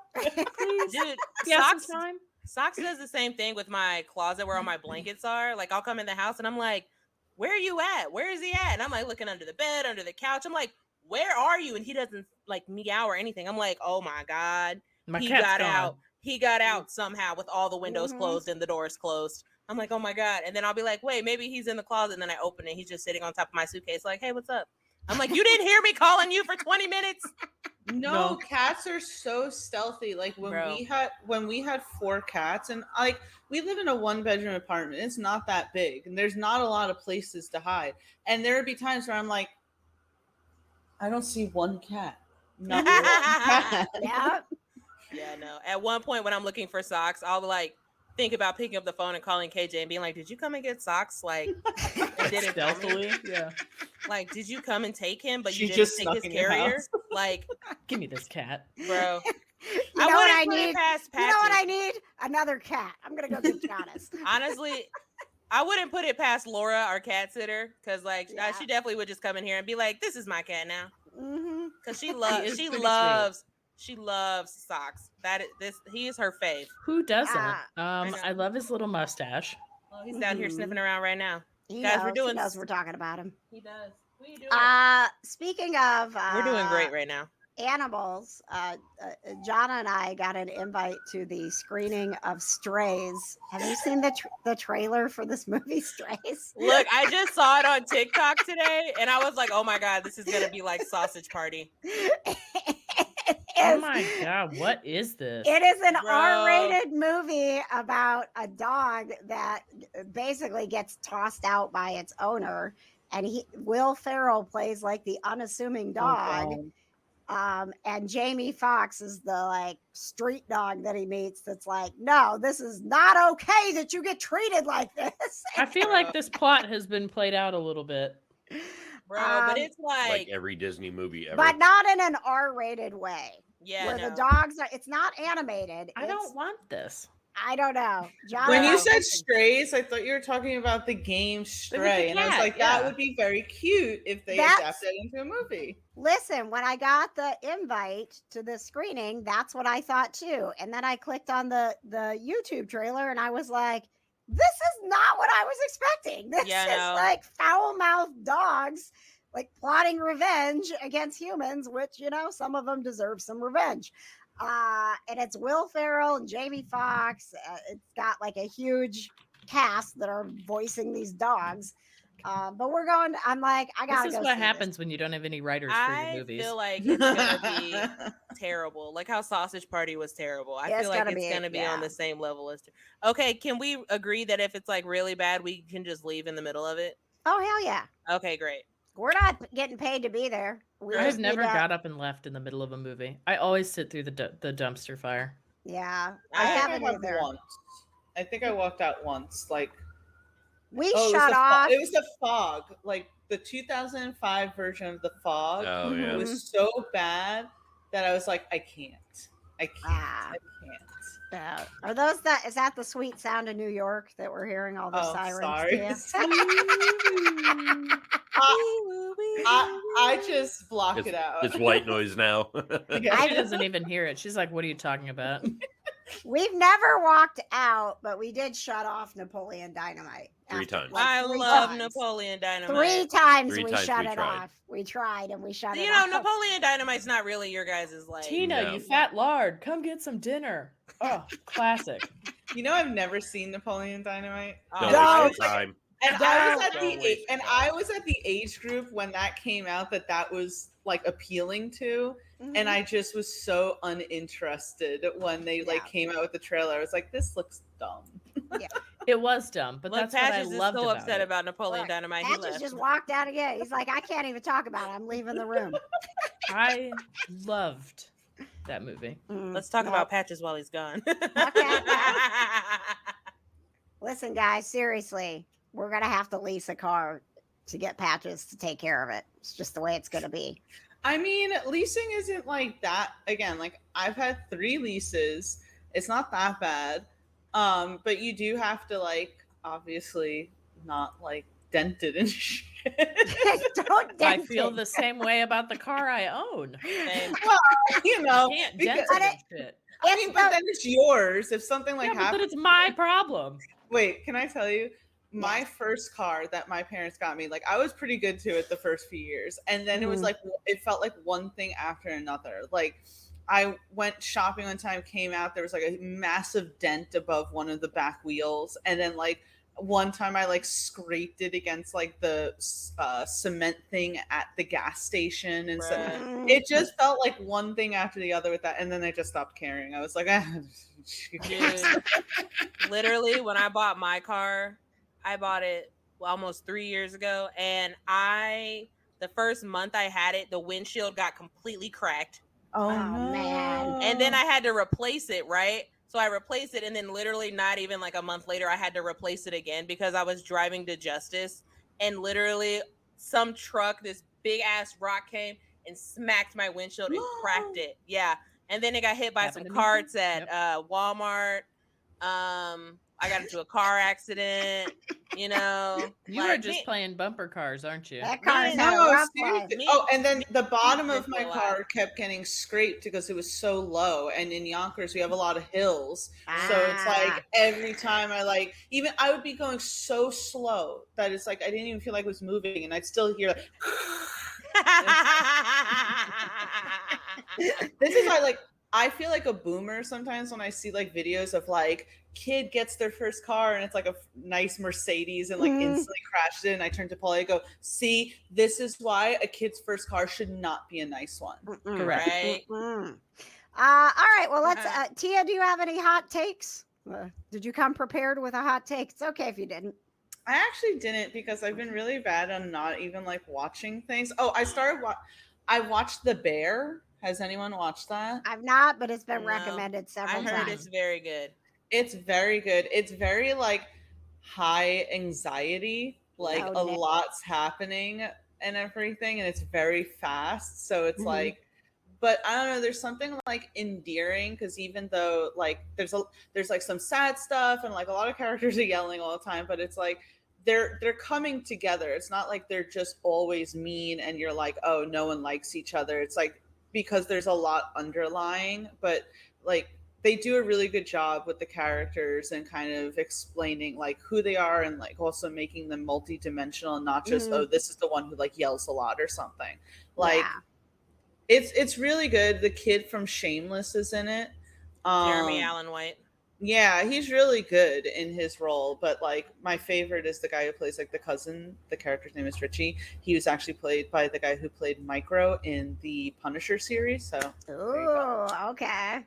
please? Dude, Yeah, some time. Socks does the same thing with my closet where all my blankets are. Like I'll come in the house and I'm like, where are you at? Where is he at? And I'm like looking under the bed, under the couch. I'm like, where are you? And he doesn't like meow or anything. I'm like, oh my God. My cat's got gone. out. He got out somehow with all the windows closed and the doors closed. I'm like, oh my God. And then I'll be like, wait, maybe he's in the closet. And then I open it. He's just sitting on top of my suitcase like, hey, what's up? I'm like, you didn't hear me calling you for 20 minutes? No, cats are so stealthy. Like when we had 4 cats, and like we live in a 1-bedroom apartment. It's not that big, and there's not a lot of places to hide. And there would be times where I'm like, I don't see one cat. Not one cat. Yeah. Yeah, no. At one point when I'm looking for socks, I'll like think about picking up the phone and calling KJ and being like, did you come and get socks? Like, and didn't Stealthily, yeah. Like, did you come and take him, but She you didn't just take snuck his in your carrier? house. Like, Give me this cat. bro. You know what I wouldn't put it need? past You know what I Patrick. need? Another cat. I'm gonna go get Giannis. Honestly, I wouldn't put it past Laura, our cat sitter, because like Yeah. she definitely would just come in here and be like, "This is my cat now," Mm-hmm. because she is pretty loves socks. He is her fave. Who doesn't? Yeah. know. I love his little mustache. Oh, he's down here Mhm. sniffing around right now. He Guys, knows, we're doing he knows we're talking about him. He does. What are you doing? Speaking of, We're doing great right now. animals, Jonna and I got an invite to the screening of Strays. Have you seen the trailer for this movie, Strays? Look, I just saw it on TikTok today, and I was like, "Oh my god, this is gonna be like Sausage Party." Oh my god, what is this? It is an Bro. R-rated movie about a dog that basically gets tossed out by its owner, and Will Ferrell plays like the unassuming dog. And Jamie Foxx is the like street dog that he meets that's like, no, this is not okay that you get treated like this. I feel like this plot has been played out a little bit. Bro, but it's Like like, every Disney movie ever. But not in an R-rated way. yeah, Where no. the dogs are, it's not animated. I don't want this. I don't know. John, When you Wow. said Strays, I thought you were talking about the game Stray, and I was cat, like, yeah. that would be very cute if they That's- adapted it into a movie. listen, when I got the invite to the screening, that's what I thought too. And then I clicked on the YouTube trailer and I was like, this is not what I was expecting. This Yeah, is no. like foul-mouthed dogs like plotting revenge against humans, which, you know, some of them deserve some revenge. And it's Will Ferrell and Jamie Foxx. It's got like a huge cast that are voicing these dogs. But we're going. I'm like, I gotta. This is go what see happens when you don't have any writers for your I movies. feel like it's gonna be terrible. Like how Sausage Party was terrible. I Yeah, feel it's like gonna it's be- gonna be yeah. on the same level as. Okay, can we agree that if it's like really bad, we can just leave in the middle of it? Oh hell yeah! Okay, great. We're not getting paid to be there. We I've just never need to- got up and left in the middle of a movie. I always sit through the dumpster fire. Yeah, I I think haven't have either. once. I think I walked out once. Like, We it was shut off. It was the Fog, like the 2005 version of the Fog. Oh yeah. It was so bad that I was like, I can't. I can't. Ah. I can't. Are those that? Is that the sweet sound of New York that we're hearing all the Oh, sirens? sorry. To? I just block it out. It's white noise now. Yeah. She doesn't even hear it. She's like, "What are you talking about?" We've never walked out, but we did shut off Napoleon Dynamite. 3 after, times. like, I 3 love times. Napoleon Dynamite. 3 times 3 we times shut we it tried. off. We tried and we shut it You know, off. Napoleon Dynamite's not really your guys' like. Tina, No. you fat lard, come get some dinner. Oh, classic. You know, I've never seen Napoleon Dynamite. Don't No. waste your time. And I was at Don't the waste and time. I was at the age group when that came out that was like appealing to, and I just was so uninterested when they like Yeah. came out with the trailer. I was like, this looks dumb. It was dumb, but Look, that's what I Patches is loved so about upset it. about Napoleon Look, Dynamite. He Patches left. just walked out again. He's like, I can't even talk about it. I'm leaving the room. I loved that movie. Let's talk No. about Patches while he's gone. Listen, guys, seriously, we're gonna have to lease a car to get Patches to take care of it. It's just the way it's gonna be. I mean, leasing isn't like that. Again, like I've had 3 leases. It's not that bad. But you do have to like obviously not like dent it and shit. Don't I dent feel it. the same way about the car I own. Same. You know, Can't because- dent it and shit. I mean, but then it's yours. If something like Yeah, but then happens, it's my problem. wait, can I tell you? My Yes. first car that my parents got me, like I was pretty good to it the first few years. And then it was like, it felt like one thing after another. Like I went shopping one time, came out, there was like a massive dent above one of the back wheels. And then like one time I like scraped it against like the cement thing at the gas station. And so Bruh. it just felt like one thing after the other with that. And then I just stopped caring. I was like, Dude, literally, when I bought my car, I bought it almost 3 years ago, and the first month I had it, the windshield got completely cracked, Oh, Oh, man. and then I had to replace it. Right, so I replaced it, and then literally not even like a month later, I had to replace it again because I was driving to Justice, and literally some truck, this big ass rock came and smacked my windshield and cracked it. Yeah. And then it got hit by Happened some to me carts too. at Walmart. I got into a car accident, you know. You like, are just playing bumper cars, aren't you? That car's Man, had a No, rough seriously. life. Oh, and then the bottom of Me- my car kept getting scraped because it was so low. And in Yonkers, we have a lot of hills. So it's Ah. like every time I would be going so slow that it's like I didn't even feel like it was moving. And I'd still hear like, This is why, like, I feel like a boomer sometimes when I see like videos of like kid gets their first car and it's like a nice Mercedes and like instantly crashed it. And I turn to Polly and go, see, this is why a kid's first car should not be a nice one. Correct. Right. All right. Well, let's. Tia, do you have any hot takes? Did you come prepared with a hot take? It's okay if you didn't. I actually didn't because I've been really bad on not even like watching things. Oh, I watched The Bear. Has anyone watched that? I've not, but it's been No. recommended I several heard times. it's very good. It's very good. It's very like high anxiety, like Oh, a no. lot's happening and everything, and it's very fast. So it's Mhm. like, but I don't know, there's something like endearing because even though like there's like some sad stuff and like a lot of characters are yelling all the time, but it's like they're coming together. It's not like they're just always mean and you're like, oh, no one likes each other. It's like because there's a lot underlying, but like they do a really good job with the characters and kind of explaining like who they are and like also making them multi-dimensional and not just oh, this is the one who like yells a lot or something. Like it's really good. The kid from Shameless is in it. Jeremy Allen White. Yeah, he's really good in his role, but like my favorite is the guy who plays like the cousin. The character's name is Richie. He was actually played by the guy who played Micro in the Punisher series. So Oh, okay.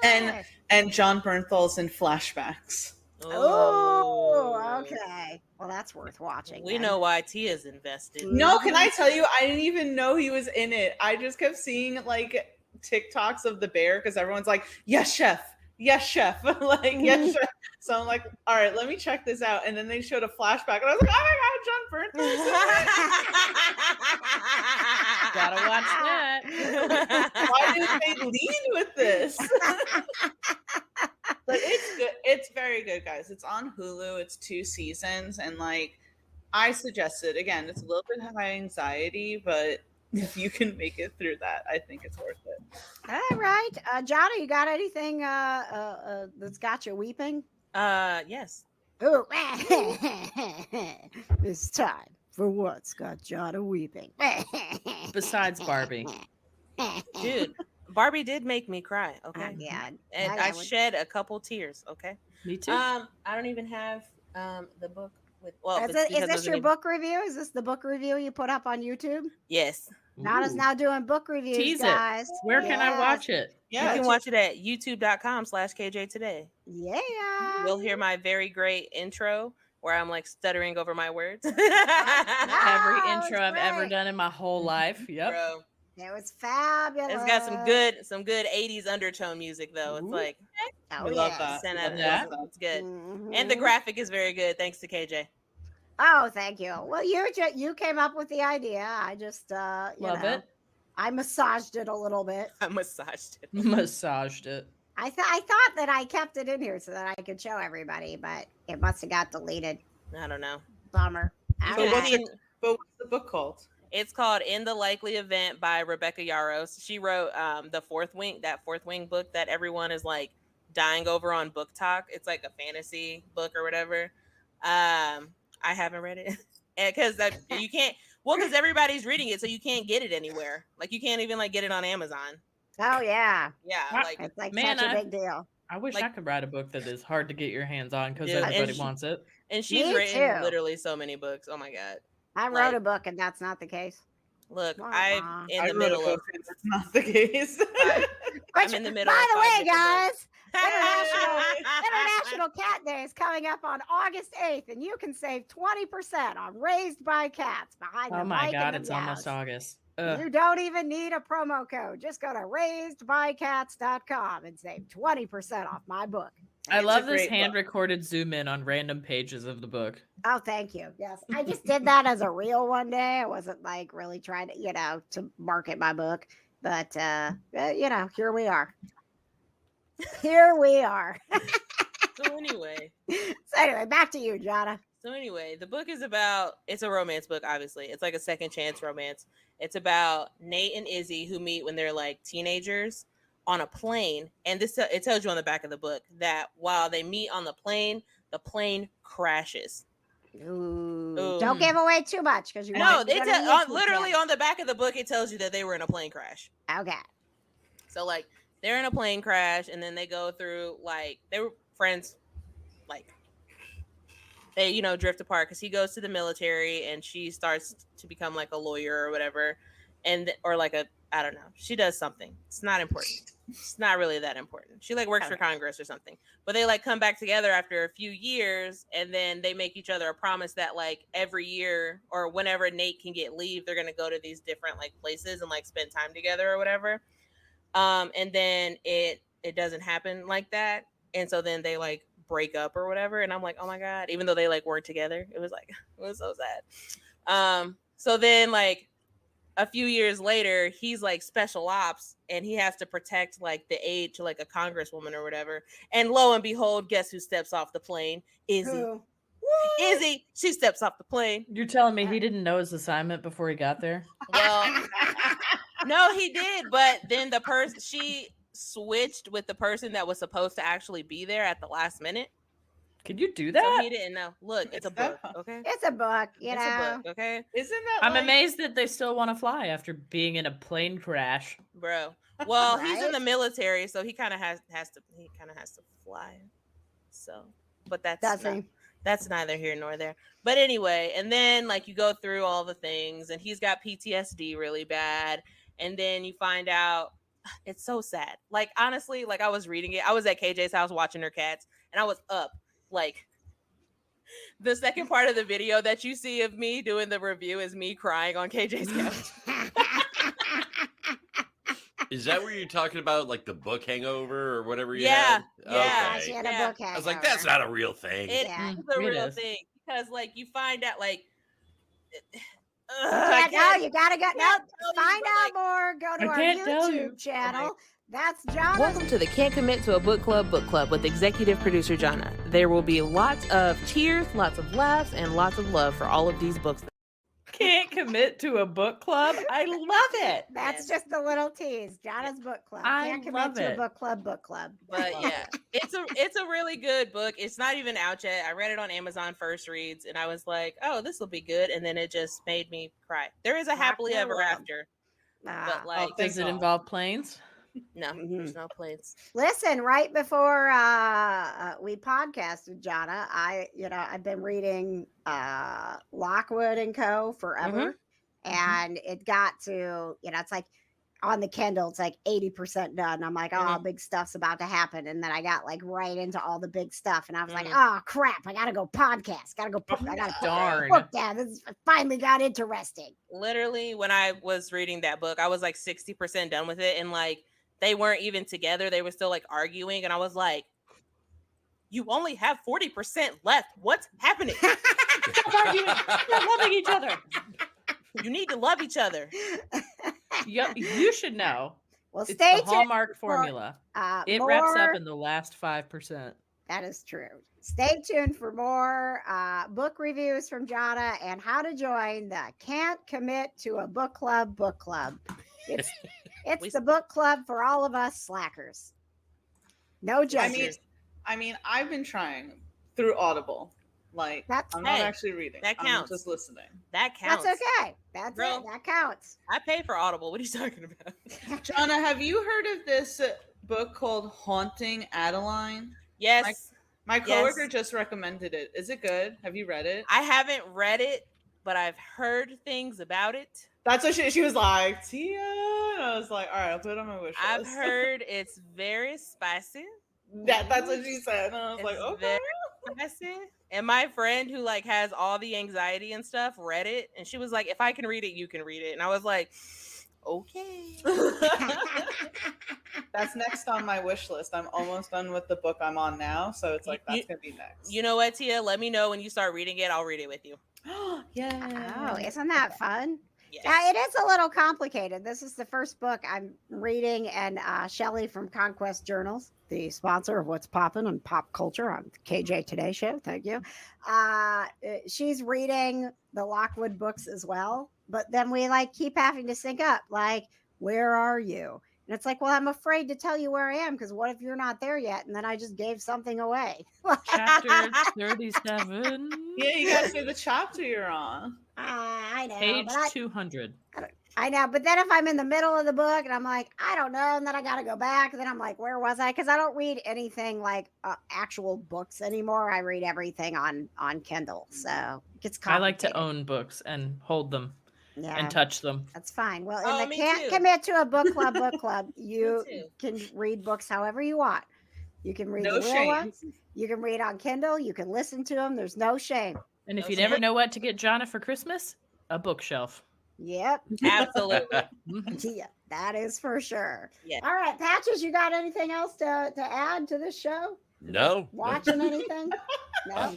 Nice. and John Bernthal's in Flashbacks. Oh, okay. Well, that's worth watching. We then. know why Tia's invested. No, can I tell you? I didn't even know he was in it. I just kept seeing like TikToks of the bear because everyone's like, "Yes, chef. Yes, chef." Like, yes, chef. So I'm like, all right, let me check this out. And then they showed a flashback, and I was like, oh my god, John Bernthal's in it. Gotta watch that. Why didn't they lead with this? But it's good. It's very good, guys. It's on Hulu. It's 2 seasons, and like I suggested, again, it's a little bit high anxiety, but if you can make it through that, I think it's worth it. All right, Jonna, you got anything that's got you weeping? Yes. Oh, it's time for what's got Jonna weeping. Besides Barbie. Dude, Barbie did make me cry, okay? Yeah, And I shed a couple tears, okay? Me too. I don't even have the book with Is this your book review? Is this the book review you put up on YouTube? Yes. Donna's now doing book reviews, Tease guys. it. Where can I watch it? Yeah, You can watch it at youtube.com/KJ Today. Yeah. You'll hear my very great intro where I'm like stuttering over my words. Every Oh, intro it's I've ever great. done in my whole life. Yep. Bro, It was fabulous. it's got some good 80s undertone music though. It's Ooh. like Oh, We love yes. that. 10 We out love of that. 10. It's good. Mhm. And the graphic is very good thanks to KJ. Oh, thank you. Well, you came up with the idea. I just Love it. I massaged it a little bit. I massaged it. Massaged it. I thought that I kept it in here so that I could show everybody, but it must have got deleted. I don't know. Bummer. You But should have Okay. seen- But what's the book called? It's called In the Likely Event by Rebecca Yarros. She wrote the Fourth Wing book that everyone is like dying over on Book Talk. It's like a fantasy book or whatever. I haven't read it because you can't. Well, because everybody's reading it, so you can't get it anywhere. Like you can't even like get it on Amazon. Oh yeah. Yeah, Ah, like It's like Man, such a I- big deal. I wish Like- I could write a book that is hard to get your hands on because Dude, and everybody she- wants it. and she's Me written too. literally so many books. Oh my god! I wrote like- a book and that's not the case. Look, Wah, I'm wah. in I the wrote middle a of. book and that's not the case. I'm in the middle. By of the 5 way, different guys, books. International Cat Day is coming up on August 8th, and you can save 20% on Raised by Cats behind Oh the my mic God, and the it's almost mouse. August. Ugh. You don't even need a promo code. Just go to raisedbycats.com and save 20% off my book. I It's a love this great book. hand-recorded zoom in on random pages of the book. Oh, thank you. Yes. I just did that as a reel one day. I wasn't like really trying to, to market my book. But, here we are. Here we are. So anyway, So anyway, back to you, Jonna. the book is about, it's a romance book, obviously. It's like a second chance romance. It's about Nate and Izzy who meet when they're like teenagers on a plane. And it tells you on the back of the book that while they meet on the plane crashes. Ooh. Ooh. Don't give away too much because you No, want to literally on the back of the book, it tells you that they were in a plane crash. Okay. So like they're in a plane crash, and then they go through like they were friends, like they drift apart because he goes to the military and she starts to become like a lawyer or whatever, or like a I don't know. She does something. It's not important. It's not really that important. She like works for Congress or something. But they like come back together after a few years, and then they make each other a promise that like every year or whenever Nate can get leave, they're gonna go to these different like places and like spend time together or whatever. And then it doesn't happen like that, and so then they like break up or whatever, and I'm like, oh my god, even though they like work together, it was like it was so sad. So then like a few years later, he's like special ops and he has to protect like the aide to like a congresswoman or whatever, and lo and behold, guess who steps off the plane? Izzy. Izzy, she steps off the plane. You're telling me he didn't know his assignment before he got there? Well, no, he did, but then she switched with the person that was supposed to actually be there at the last minute. Could you do So that? he didn't know. Look, it's a book, okay? It's a book, It's a book, okay? Isn't that I'm like... amazed that they still want to fly after being in a plane crash. Bro. Well, he's in Right? the military, so he kind of has to fly. So, but that's neither here nor there. But anyway, and then like you go through all the things, and he's got PTSD really bad, and then you find out it's so sad. Like honestly, like I was reading it. I was at KJ's house watching her cats, and I was up. Like the second part of the video that you see of me doing the review is me crying on KJ's couch. Is that where you're talking about like the book hangover or whatever you Yeah, had? yeah, She Okay. had Yeah. a book I was like, hangover. that's not a real thing. It Yeah. is a It real is. thing because like you find out like You can't know. You gotta go. No, can't tell you, find but, out like, more. Go to I our can't tell you. YouTube channel. That's Jana's. Welcome to the Can't Commit to a Book Club with executive producer Jana. There will be lots of tears, lots of laughs, and lots of love for all of these books. Can't commit to a book club? I love it. That's just the little tease. Jana's book club. I Can't commit love to a it. book club. Book club. But yeah, it's a really good book. It's not even out yet. I read it on Amazon First Reads, and I was like, oh, this will be good. And then it just made me cry. There is a happily ever after, but like, Oh, thank Does it God. involve planes? no, there's no planes. Listen, right before we podcasted, Jana, I've been reading Lockwood and Co. forever, and it got to it's like on the Kindle, it's like 80% done. I'm like, oh, big stuff's about to happen, and then I got like right into all the big stuff, and I was like, oh crap, I gotta go podcast, I gotta put Darn. the book down. This finally got interesting. Literally, when I was reading that book, I was like 60% done with it, and like they weren't even together. They were still like arguing, and I was like, you only have 40% left. What's happening? Stop arguing. Stop loving each other. You need to love each other. You should know. Well, It's stay the tuned. Hallmark formula. It wraps up in the last 5%. That is true. Stay tuned for more book reviews from Jana and how to join the Can't Commit to a Book Club book club. It's the book club for all of us slackers. No judges. I mean, I've been trying through Audible. Like, I'm not actually reading. That counts. I'm just listening. That counts. That's okay. That's Bro. it. That counts. I pay for Audible. What are you talking about? Jana, have you heard of this book called Haunting Adeline? Yes. My coworker just recommended it. Is it good? Have you read it? I haven't read it, but I've heard things about it. That's what she was like, Tia. And I was like, all right, I'll put it on my wish list. I've heard it's very spicy. That's what she said. And I was like, okay. Very spicy. And my friend who like has all the anxiety and stuff read it, and she was like, if I can read it, you can read it. And I was like, okay. That's next on my wish list. I'm almost done with the book I'm on now, so it's like that's gonna be next. You know what, Tia? Let me know when you start reading it. I'll read it with you. Yeah. Oh, isn't that fun? Yes. Yeah, it is a little complicated. This is the first book I'm reading, and Shelley from Conquest Journals, the sponsor of What's Poppin' on Pop Culture on the KJ Today Show. Thank you. She's reading the Lockwood books as well, but then we like keep having to sync up. Like, where are you? And it's like, well, I'm afraid to tell you where I am because what if you're not there yet? And then I just gave something away. Chapter 37. Yeah, you gotta say the chapter you're on. I know. Page but 200. I know, but then if I'm in the middle of the book and I'm like, I don't know, and then I got to go back, and then I'm like, where was I? Because I don't read anything like actual books anymore. I read everything on Kindle, so it gets I like complicated. to own books and hold them Yeah, and touch them. that's fine. Well, Oh, in the me Can't too. Commit to a Book Club, you too. can read books however you want. You can read No the real shame. ones. You can read on Kindle. You can listen to them. There's no shame. And if No you never shame. know what to get Jonna for Christmas, a bookshelf. Yep. Absolutely. Mhm. Yeah, that is for sure. Yeah. All right, Patches, you got anything else to add to this show? No. Watching anything? No.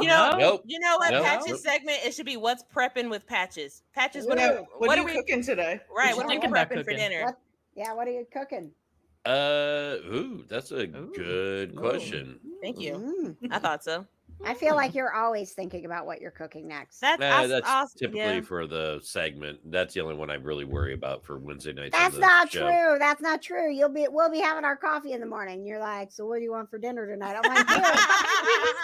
You know, No. Nope. you know what? Nope. Patches Nope. segment. It should be what's prepping with Patches. Patches, what Yeah. are What are we you cooking today? right? What What you are we thinking about prepping for cooking? dinner? What? Yeah, what are you cooking? That's a good question. Thank you. Mm. I thought so. I feel like you're always thinking about what you're cooking next. That's That's typically yeah. for the segment. That's the only one I really worry about for Wednesday nights. That's on the not show. true. That's not true. We'll be having our coffee in the morning. You're like, so what do you want for dinner tonight? I'm like, dude,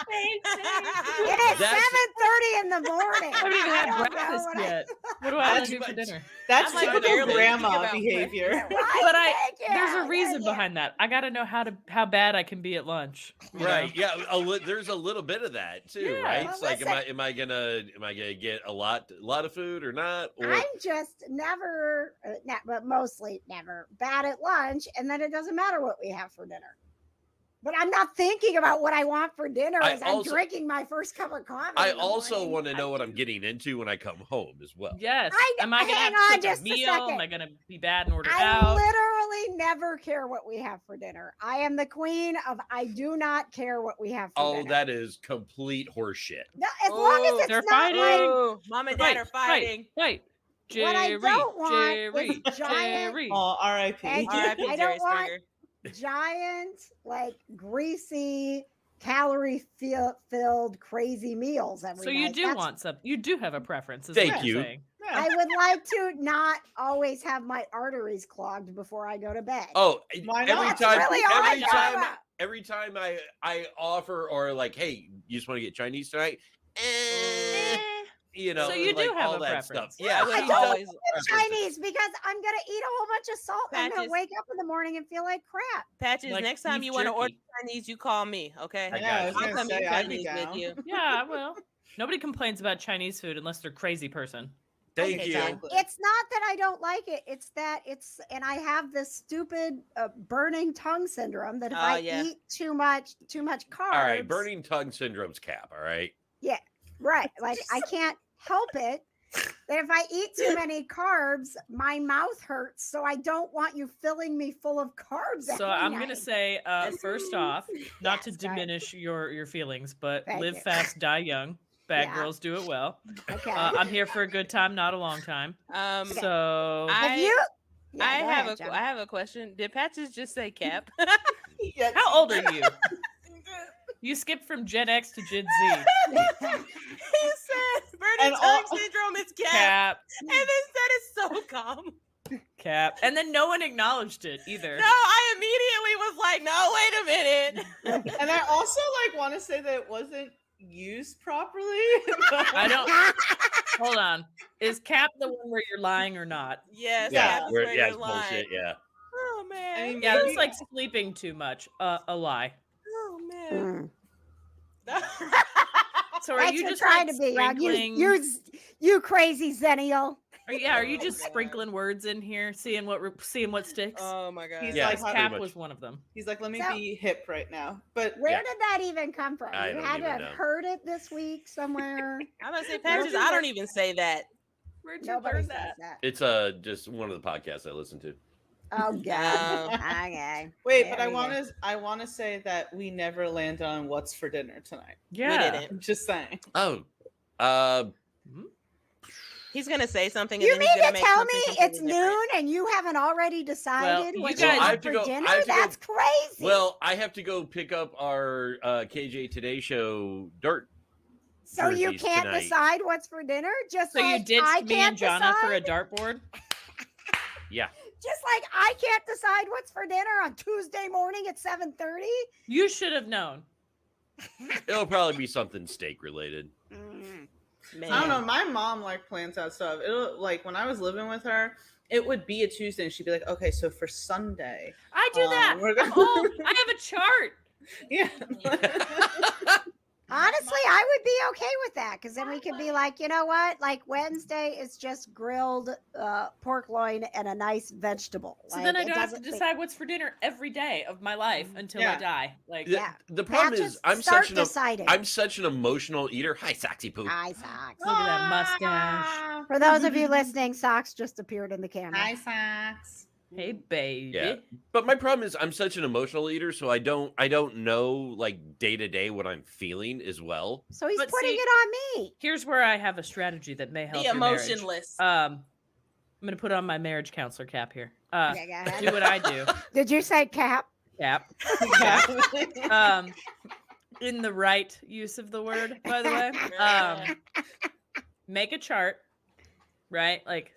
it is That's- 7:30 in the morning. I haven't even I had don't know breakfast what I- yet. What do I want That's to do for much. dinner? That's I'm like typical barely thinking grandma about behavior. Right, But thank you, there's a thank reason you. behind that. I got to know how bad I can be at lunch. you Right. know? Yeah. There's a little bit of that too, Yeah. right? Well, It's like, listen. am I gonna get a lot of food or not? Or I'm just never, but mostly never bad at lunch, and then it doesn't matter what we have for dinner. But I'm not thinking about what I want for dinner I as also- I'm drinking my first cup of coffee. I in the also morning. want to know what I'm getting into when I come home as well. Yes. Am I going to hang have on to cook just a a meal? second. Am I going to be bad and order I out? literally never care what we have for dinner. I am the queen of I do not care what we have for Oh, dinner. that is complete horseshit. No, as long as Ooh, it's they're not fighting. like Ooh, mom and dad are fighting. Fight. what I Jerry, don't want Jerry, is giant Jerry. Oh, R.I.P. Egg- R.I.P. I Jerry don't want- Springer. giant, like greasy, calorie-filled, crazy meals every So night. you do That's- want some. You do have a preference. Is Thank what you. you're saying. Yeah. I would like to not always have my arteries clogged before I go to bed. Oh, Why every not? That's time, really all I every care time, about. every time I offer or like, hey, you just want to get Chinese tonight? You know, So you do like have all a that preference. stuff. Yeah, I would I she's don't always It's Chinese because I'm gonna eat a whole bunch of salt and I'm gonna Patches. wake up in the morning and feel like crap. Patches. Like next time beef you want to order jerky. Chinese, you call me, okay? I Yeah, I was got I'll you. gonna come eat say I'd be Chinese with down. you. Yeah, well, nobody complains about Chinese food unless they're a crazy person. Thank Okay, you. John. It's not that I don't like it. It's that and I have this stupid burning tongue syndrome that if Oh, I yeah. eat too much carbs. All right, burning tongue syndrome's cap. All right. Right. Like I can't help it. That if I eat too many carbs, my mouth hurts. So I don't want you filling me full of carbs. So every I'm gonna night. say, first off, not to Yes, go ahead. diminish your feelings, but Thank live you. fast, die young. Bad Yeah. girls do it well. Okay. I'm here for a good time, not a long time. So Have I you? Yeah, I go have ahead, Jen. I have a question. Did Patches just say cap? Yes. how old are you? You skipped from Gen X to Gen Z. He said burning And tongue all- syndrome is cap, Cap, and then said it's so calm. cap, and then no one acknowledged it either. No, I immediately was like, no, wait a minute. And I also want to say that it wasn't used properly. I don't. Hold on. Is cap the one where you're lying or not? Yes, Yeah, cap is where- where yeah, you're it's bullshit. lying. Yeah. Oh man. I mean, Yeah, maybe- it's like sleeping too much. A lie. Oh man. Mm. So are That's you for just trying like to be young. sprinkling? You crazy zennial. Are you Oh, just God. sprinkling words in here, seeing what sticks? Oh my god. He's Yeah, like, it's how- Cap much. was one of them. he's like, let me So- be hip right now. But Where Yeah. did that even come from? I You don't had to even have know. heard it this week somewhere. I'm gonna say Patches. I don't even say that. Where'd Nobody says that. It's just one of the podcasts I listen to. Oh God. Oh. Okay. wait, but There I we want go. to say that we never landed on what's for dinner tonight. Yeah. We didn't. I'm just saying. Oh, He's gonna say something. You and then mean he's gonna to make tell me something it's completely different. noon and you haven't already decided you what guys- you I want have to for go- dinner? I have to go- That's crazy. well, I have to go pick up our KJ Today Show dirt. so you jerseys can't tonight. decide what's for dinner? Just So you like ditched I me can't and Jonna for a decide? dartboard? Yeah. Just like I can't decide what's for dinner on Tuesday morning at 7:30. You should have known. It'll probably be something steak related. Man. I don't know. My mom plans out stuff. It'll when I was living with her, it would be a Tuesday, and she'd be like, "Okay, so for Sunday, I do that. we're I'm old. I have a chart. yeah." Honestly, I would be okay with that because then we could be like, you know what? Like Wednesday is just grilled pork loin and a nice vegetable. So Like, then I it don't have to doesn't decide what's for dinner every day of my life until I Yeah. die. Like, Yeah. The problem Now is just I'm start such deciding. I'm such an emotional eater. Hi, Soxy Poo. Hi, Socks. look at that mustache. For those of you listening, Socks just appeared in the camera. Hi, Socks. Hey, baby. Yeah. But my problem is I'm such an emotional eater, so I don't know like day to day what I'm feeling as well. So he's But putting see- it on me. Here's where I have a strategy that may help The your marriage. emotionless. I'm gonna put on my marriage counselor cap here. Okay, go ahead. Do what I do. Did you say cap? Cap. In the right use of the word, by the way. Make a chart, right? Like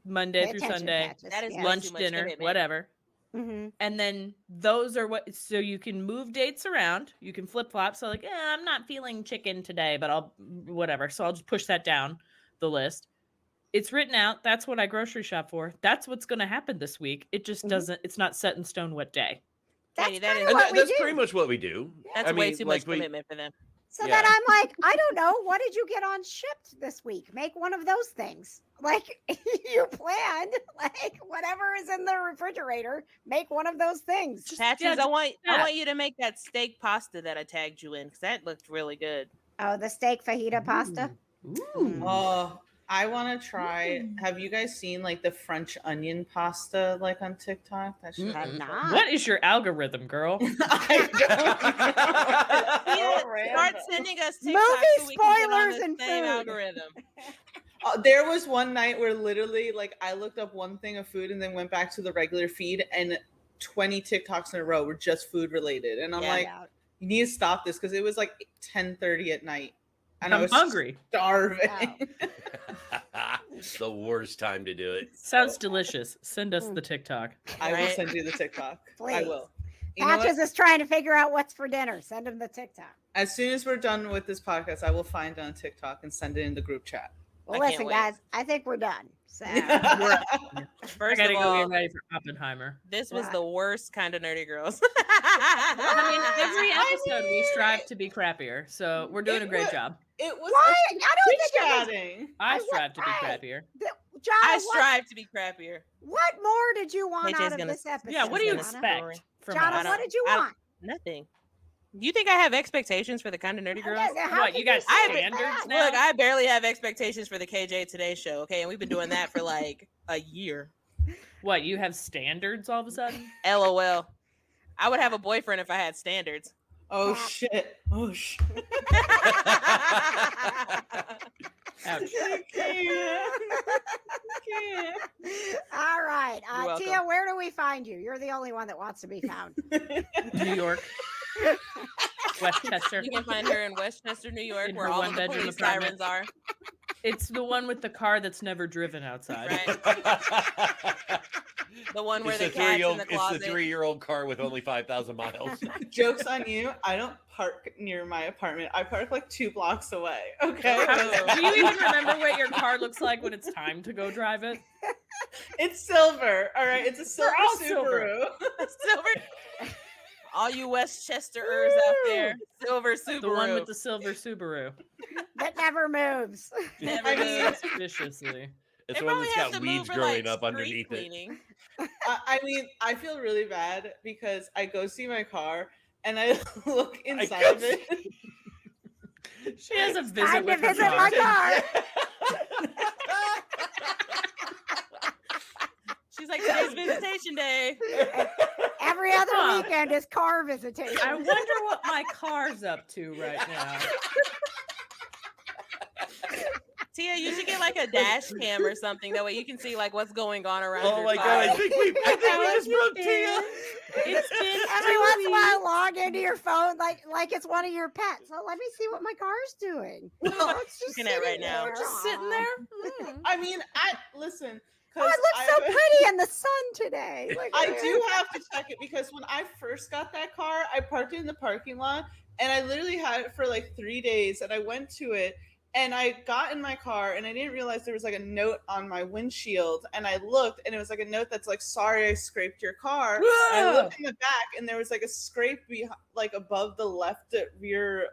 Monday Pay through attention, Sunday, Patches. That is Yeah. lunch, too much dinner, commitment. whatever. Mhm. And then those are what, so you can move dates around. You can flip flop. So, like, I'm not feeling chicken today, but I'll, whatever. So I'll just push that down the list. It's written out. That's what I grocery shop for. That's what's going to happen this week. It just Mhm. doesn't, it's not set in stone what day. That's Katie, that kinda is- And what we that's do. pretty much what we do. That's I way mean, too like, much we- commitment for them. So Yeah. then I'm like, I don't know. What did you get on shipped this week? Make one of those things. Like you planned, like whatever is in the refrigerator, make one of those things. Patches, yeah, I want yeah. you to make that steak pasta that I tagged you in because that looked really good. Oh, the steak fajita pasta. Ooh. Oh, I want to try. Have you guys seen the French onion pasta on TikTok? That shit Have looks not. What is your algorithm, girl? I don't know. Yeah, So random. start sending us TikToks Movie so we can get on spoilers the and same food. algorithm. There was one night where literally I looked up one thing of food and then went back to the regular feed, and 20 TikToks in a row were just food related. And I'm Yeah. like, you need to stop this, because it was 10:30 at night. And I I'm was hungry. starving. The worst time to do it. Sounds delicious. Send us the TikTok. I will Right. send you the TikTok. I Please. will. You know what? Patches is trying to figure out what's for dinner. Send him the TikTok. As soon as we're done with this podcast, I will find it on TikTok and send it in the group chat. Well, I can't listen, wait. guys, I think we're done. So I First gotta of go all, get ready for Oppenheimer. this was Right. the worst kind of nerdy girls. I mean, every episode we strive to be crappier, so we're doing a great job. It was Why? us I don't think it was- chatting. I I strive to be right. crappier. John, I what, strive to be crappier. what more did you want KJ's out of gonna- this episode? Yeah, what do you Jonna. expect from Jonna, us? what did you I- want? Nothing. You think I have expectations for the kind of nerdy girls? How What, could you got say standards that? now? Look, I barely have expectations for the KJ Today show, okay? And we've been doing that for a year. What, you have standards all of a sudden? LOL. I would have a boyfriend if I had standards. Oh Pat. shit. Oh shit. Ouch. I can't. All right. You're welcome. Tia, where do we find you? You're the only one that wants to be found. New York. Westchester. You can find her in Westchester, New York, In where her all the one-bedroom police apartment. sirens are. It's the one with the car that's never driven outside. Right. The one where It's the the cat's in the it's the closet. 3-year-old car with only 5,000 miles. Joke's on you. I don't park near my apartment. I park 2 blocks away. Okay. Do you even remember what your car looks like when it's time to go drive it? It's silver. All right. It's a silver all Subaru. silver. Silver. All you Westchesterers out there, silver Subaru. The one with the silver Subaru. That never moves. Never I mean, moves. Suspiciously. It's It the one probably that's has got to move weeds for, growing like, up street underneath it. cleaning. I mean, I feel really bad because I go see my car and I look inside go of it. She has a Time visit to with her visit car. my car. She's like, today's visitation day. Every other Huh. weekend is car visitation. I wonder what my car's up to right now. Tia, you should get a dash cam or something. That way you can see what's going on around Oh your my car. god, I think we just broke Tia. It's been Every 2 once in a while, weeks. log into your phone like it's one of your pets. So let me see what my car's doing. Oh, it's just Looking at right sitting now. there. Just sitting there. Mm. I mean, listen. Oh, 'cause it looks so pretty in the sun today. Look I at do it. have to check it because when I first got that car, I parked it in the parking lot and I literally had it for 3 days and I went to it And I got in my car and I didn't realize there was like a note on my windshield. And I looked and it was like a note that's like, sorry, I scraped your car. And I looked in the back and there was like a scrape like above the left rear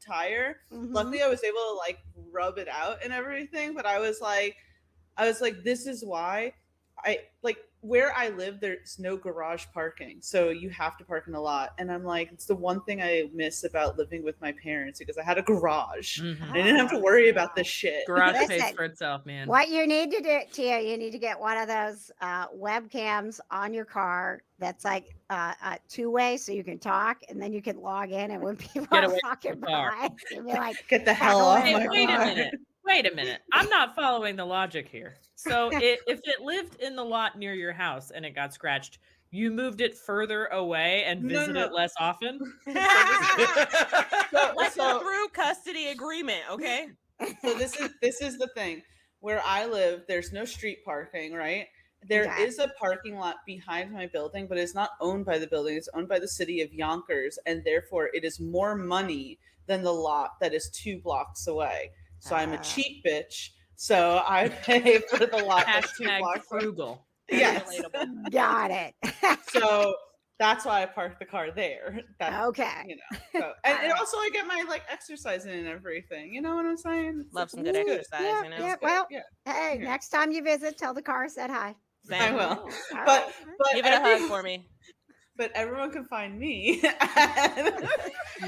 tire. Mhm. Luckily I was able to like rub it out and everything. But I was like, this is why I like where I live, there's no garage parking. So you have to park in the lot. And I'm like, it's the one thing I miss about living with my parents because I had a garage. Mhm. I didn't have to worry about this shit. Garage pays Listen, for itself, man. What you need to do, Tia, you need to get one of those webcams on your car that's like two-way, so you can talk, and then you can log in, and when people Get are away walking from the car. by, you'll be like, Get the "Fuck hell off away my Hey, from wait me." a car. minute. Wait a minute. I'm not following the logic here. So if it lived in the lot near your house and it got scratched, you moved it further away and No, visit no. it less often? Let's So- go through custody agreement, okay? So this is the thing. Where I live, there's no street parking, right? There Okay. is a parking lot behind my building, but it's not owned by the building. It's owned by the city of Yonkers, and therefore it is more money than the lot that is 2 blocks away. So I'm a Ah. cheap bitch. So I pay for the lot that's 2 Hashtag blocks away. frugal. Yes. Relatable. Got it. So that's why I parked the car there. That, Okay. you know. So, and Alright. also I get my like exercise in and everything. You know what I'm saying? Love some good Ooh, exercise, yeah, you know? yeah. Good, Well, yeah. hey, Yeah. next time you visit, tell the car I said hi. I Same. will. All But right. but Give it a hug every- for me. But everyone can find me.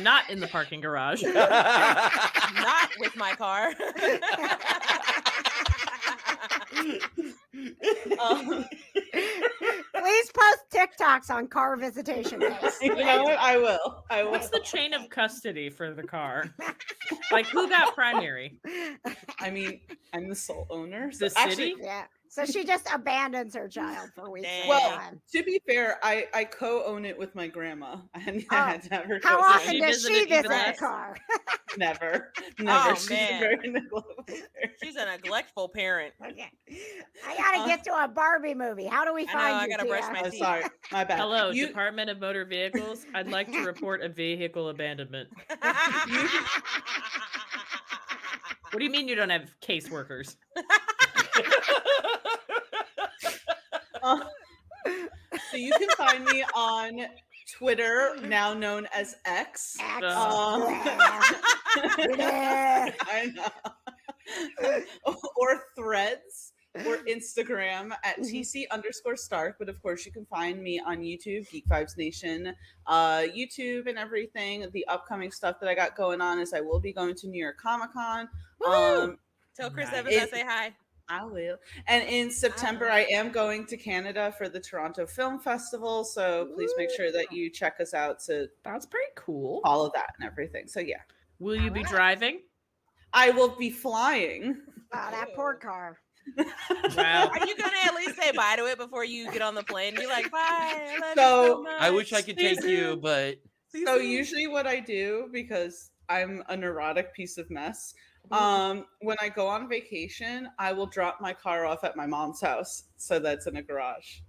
Not in the parking garage. Not with my car. um, Please post TikToks on car visitation days. you know what? I will. I will. What's the chain of custody for the car? Like, who got primary? I mean, I'm the sole owner. The So actually, city? Yeah. So she just abandons her child for weeks at a Well, time. to be fair, I co-own it with my grandma. And I had to have her How co-sign. often She does she visited even visit the less? car? Never. Oh, She's man. a very neglectful parent. She's a neglectful parent. Okay. I gotta get to a Barbie movie. How do we I know, find I you? gotta brush Tia? my Oh, teeth. sorry. My bad. Hello, You, Department of Motor Vehicles. I'd like to report a vehicle abandonment. What do you mean you don't have caseworkers? so you can find me on Twitter, now known as X. X. Yeah. I know. Or Threads or Instagram at TC_Stark. But of course, you can find me on YouTube, Geek Vibes Nation, YouTube and everything. The upcoming stuff that I got going on is I will be going to New York Comic Con. Tell Chris Nice. Evans I say hi. I will. And in September, I am going to Canada for the Toronto Film Festival. So please make sure that you check us out to That's pretty cool. follow that and everything. So yeah, Will you be Alright. driving? I will be flying. Oh, that poor car. Wow. Are you gonna at least say bye to it before you get on the plane? Be like, bye. I love you So, so much. I wish I could take you, but So usually what I do, because I'm a neurotic piece of mess, when I go on vacation, I will drop my car off at my mom's house. So that's in a garage.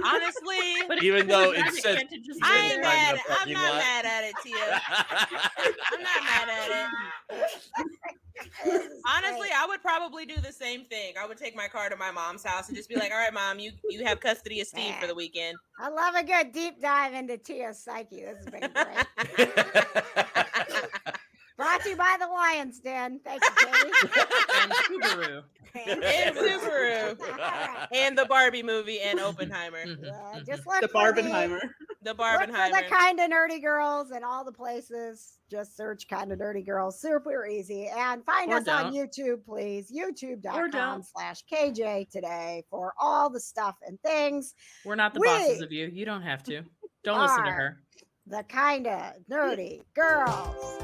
Honestly, But if even you're though driving, it says can't it just I sit ain't there? mad. in the I'm parking not lot. mad at it, Tia. I'm not mad at it. Honestly, I would probably do the same thing. I would take my car to my mom's house and just be like, all right, mom, you have custody of Steve for the weekend. I love a good deep dive into Tia's psyche. This has been great. Brought to you by the Lions Den. Thank you, Katie. And Subaru. And Subaru. All right. And the Barbie movie and Oppenheimer. Mhm, Yeah, mhm. just look The for Barbenheimer. The Look for Barbenheimer. the Kind of Nerdy Girls in all the places. Just search Kind of Nerdy Girls. Super easy. And find Or us on don't. YouTube, please. Or don't. YouTube.com/KJ today for all the stuff and things. We're not the We bosses of you. You don't have to. Don't listen to are her. the Kind of Nerdy Girls.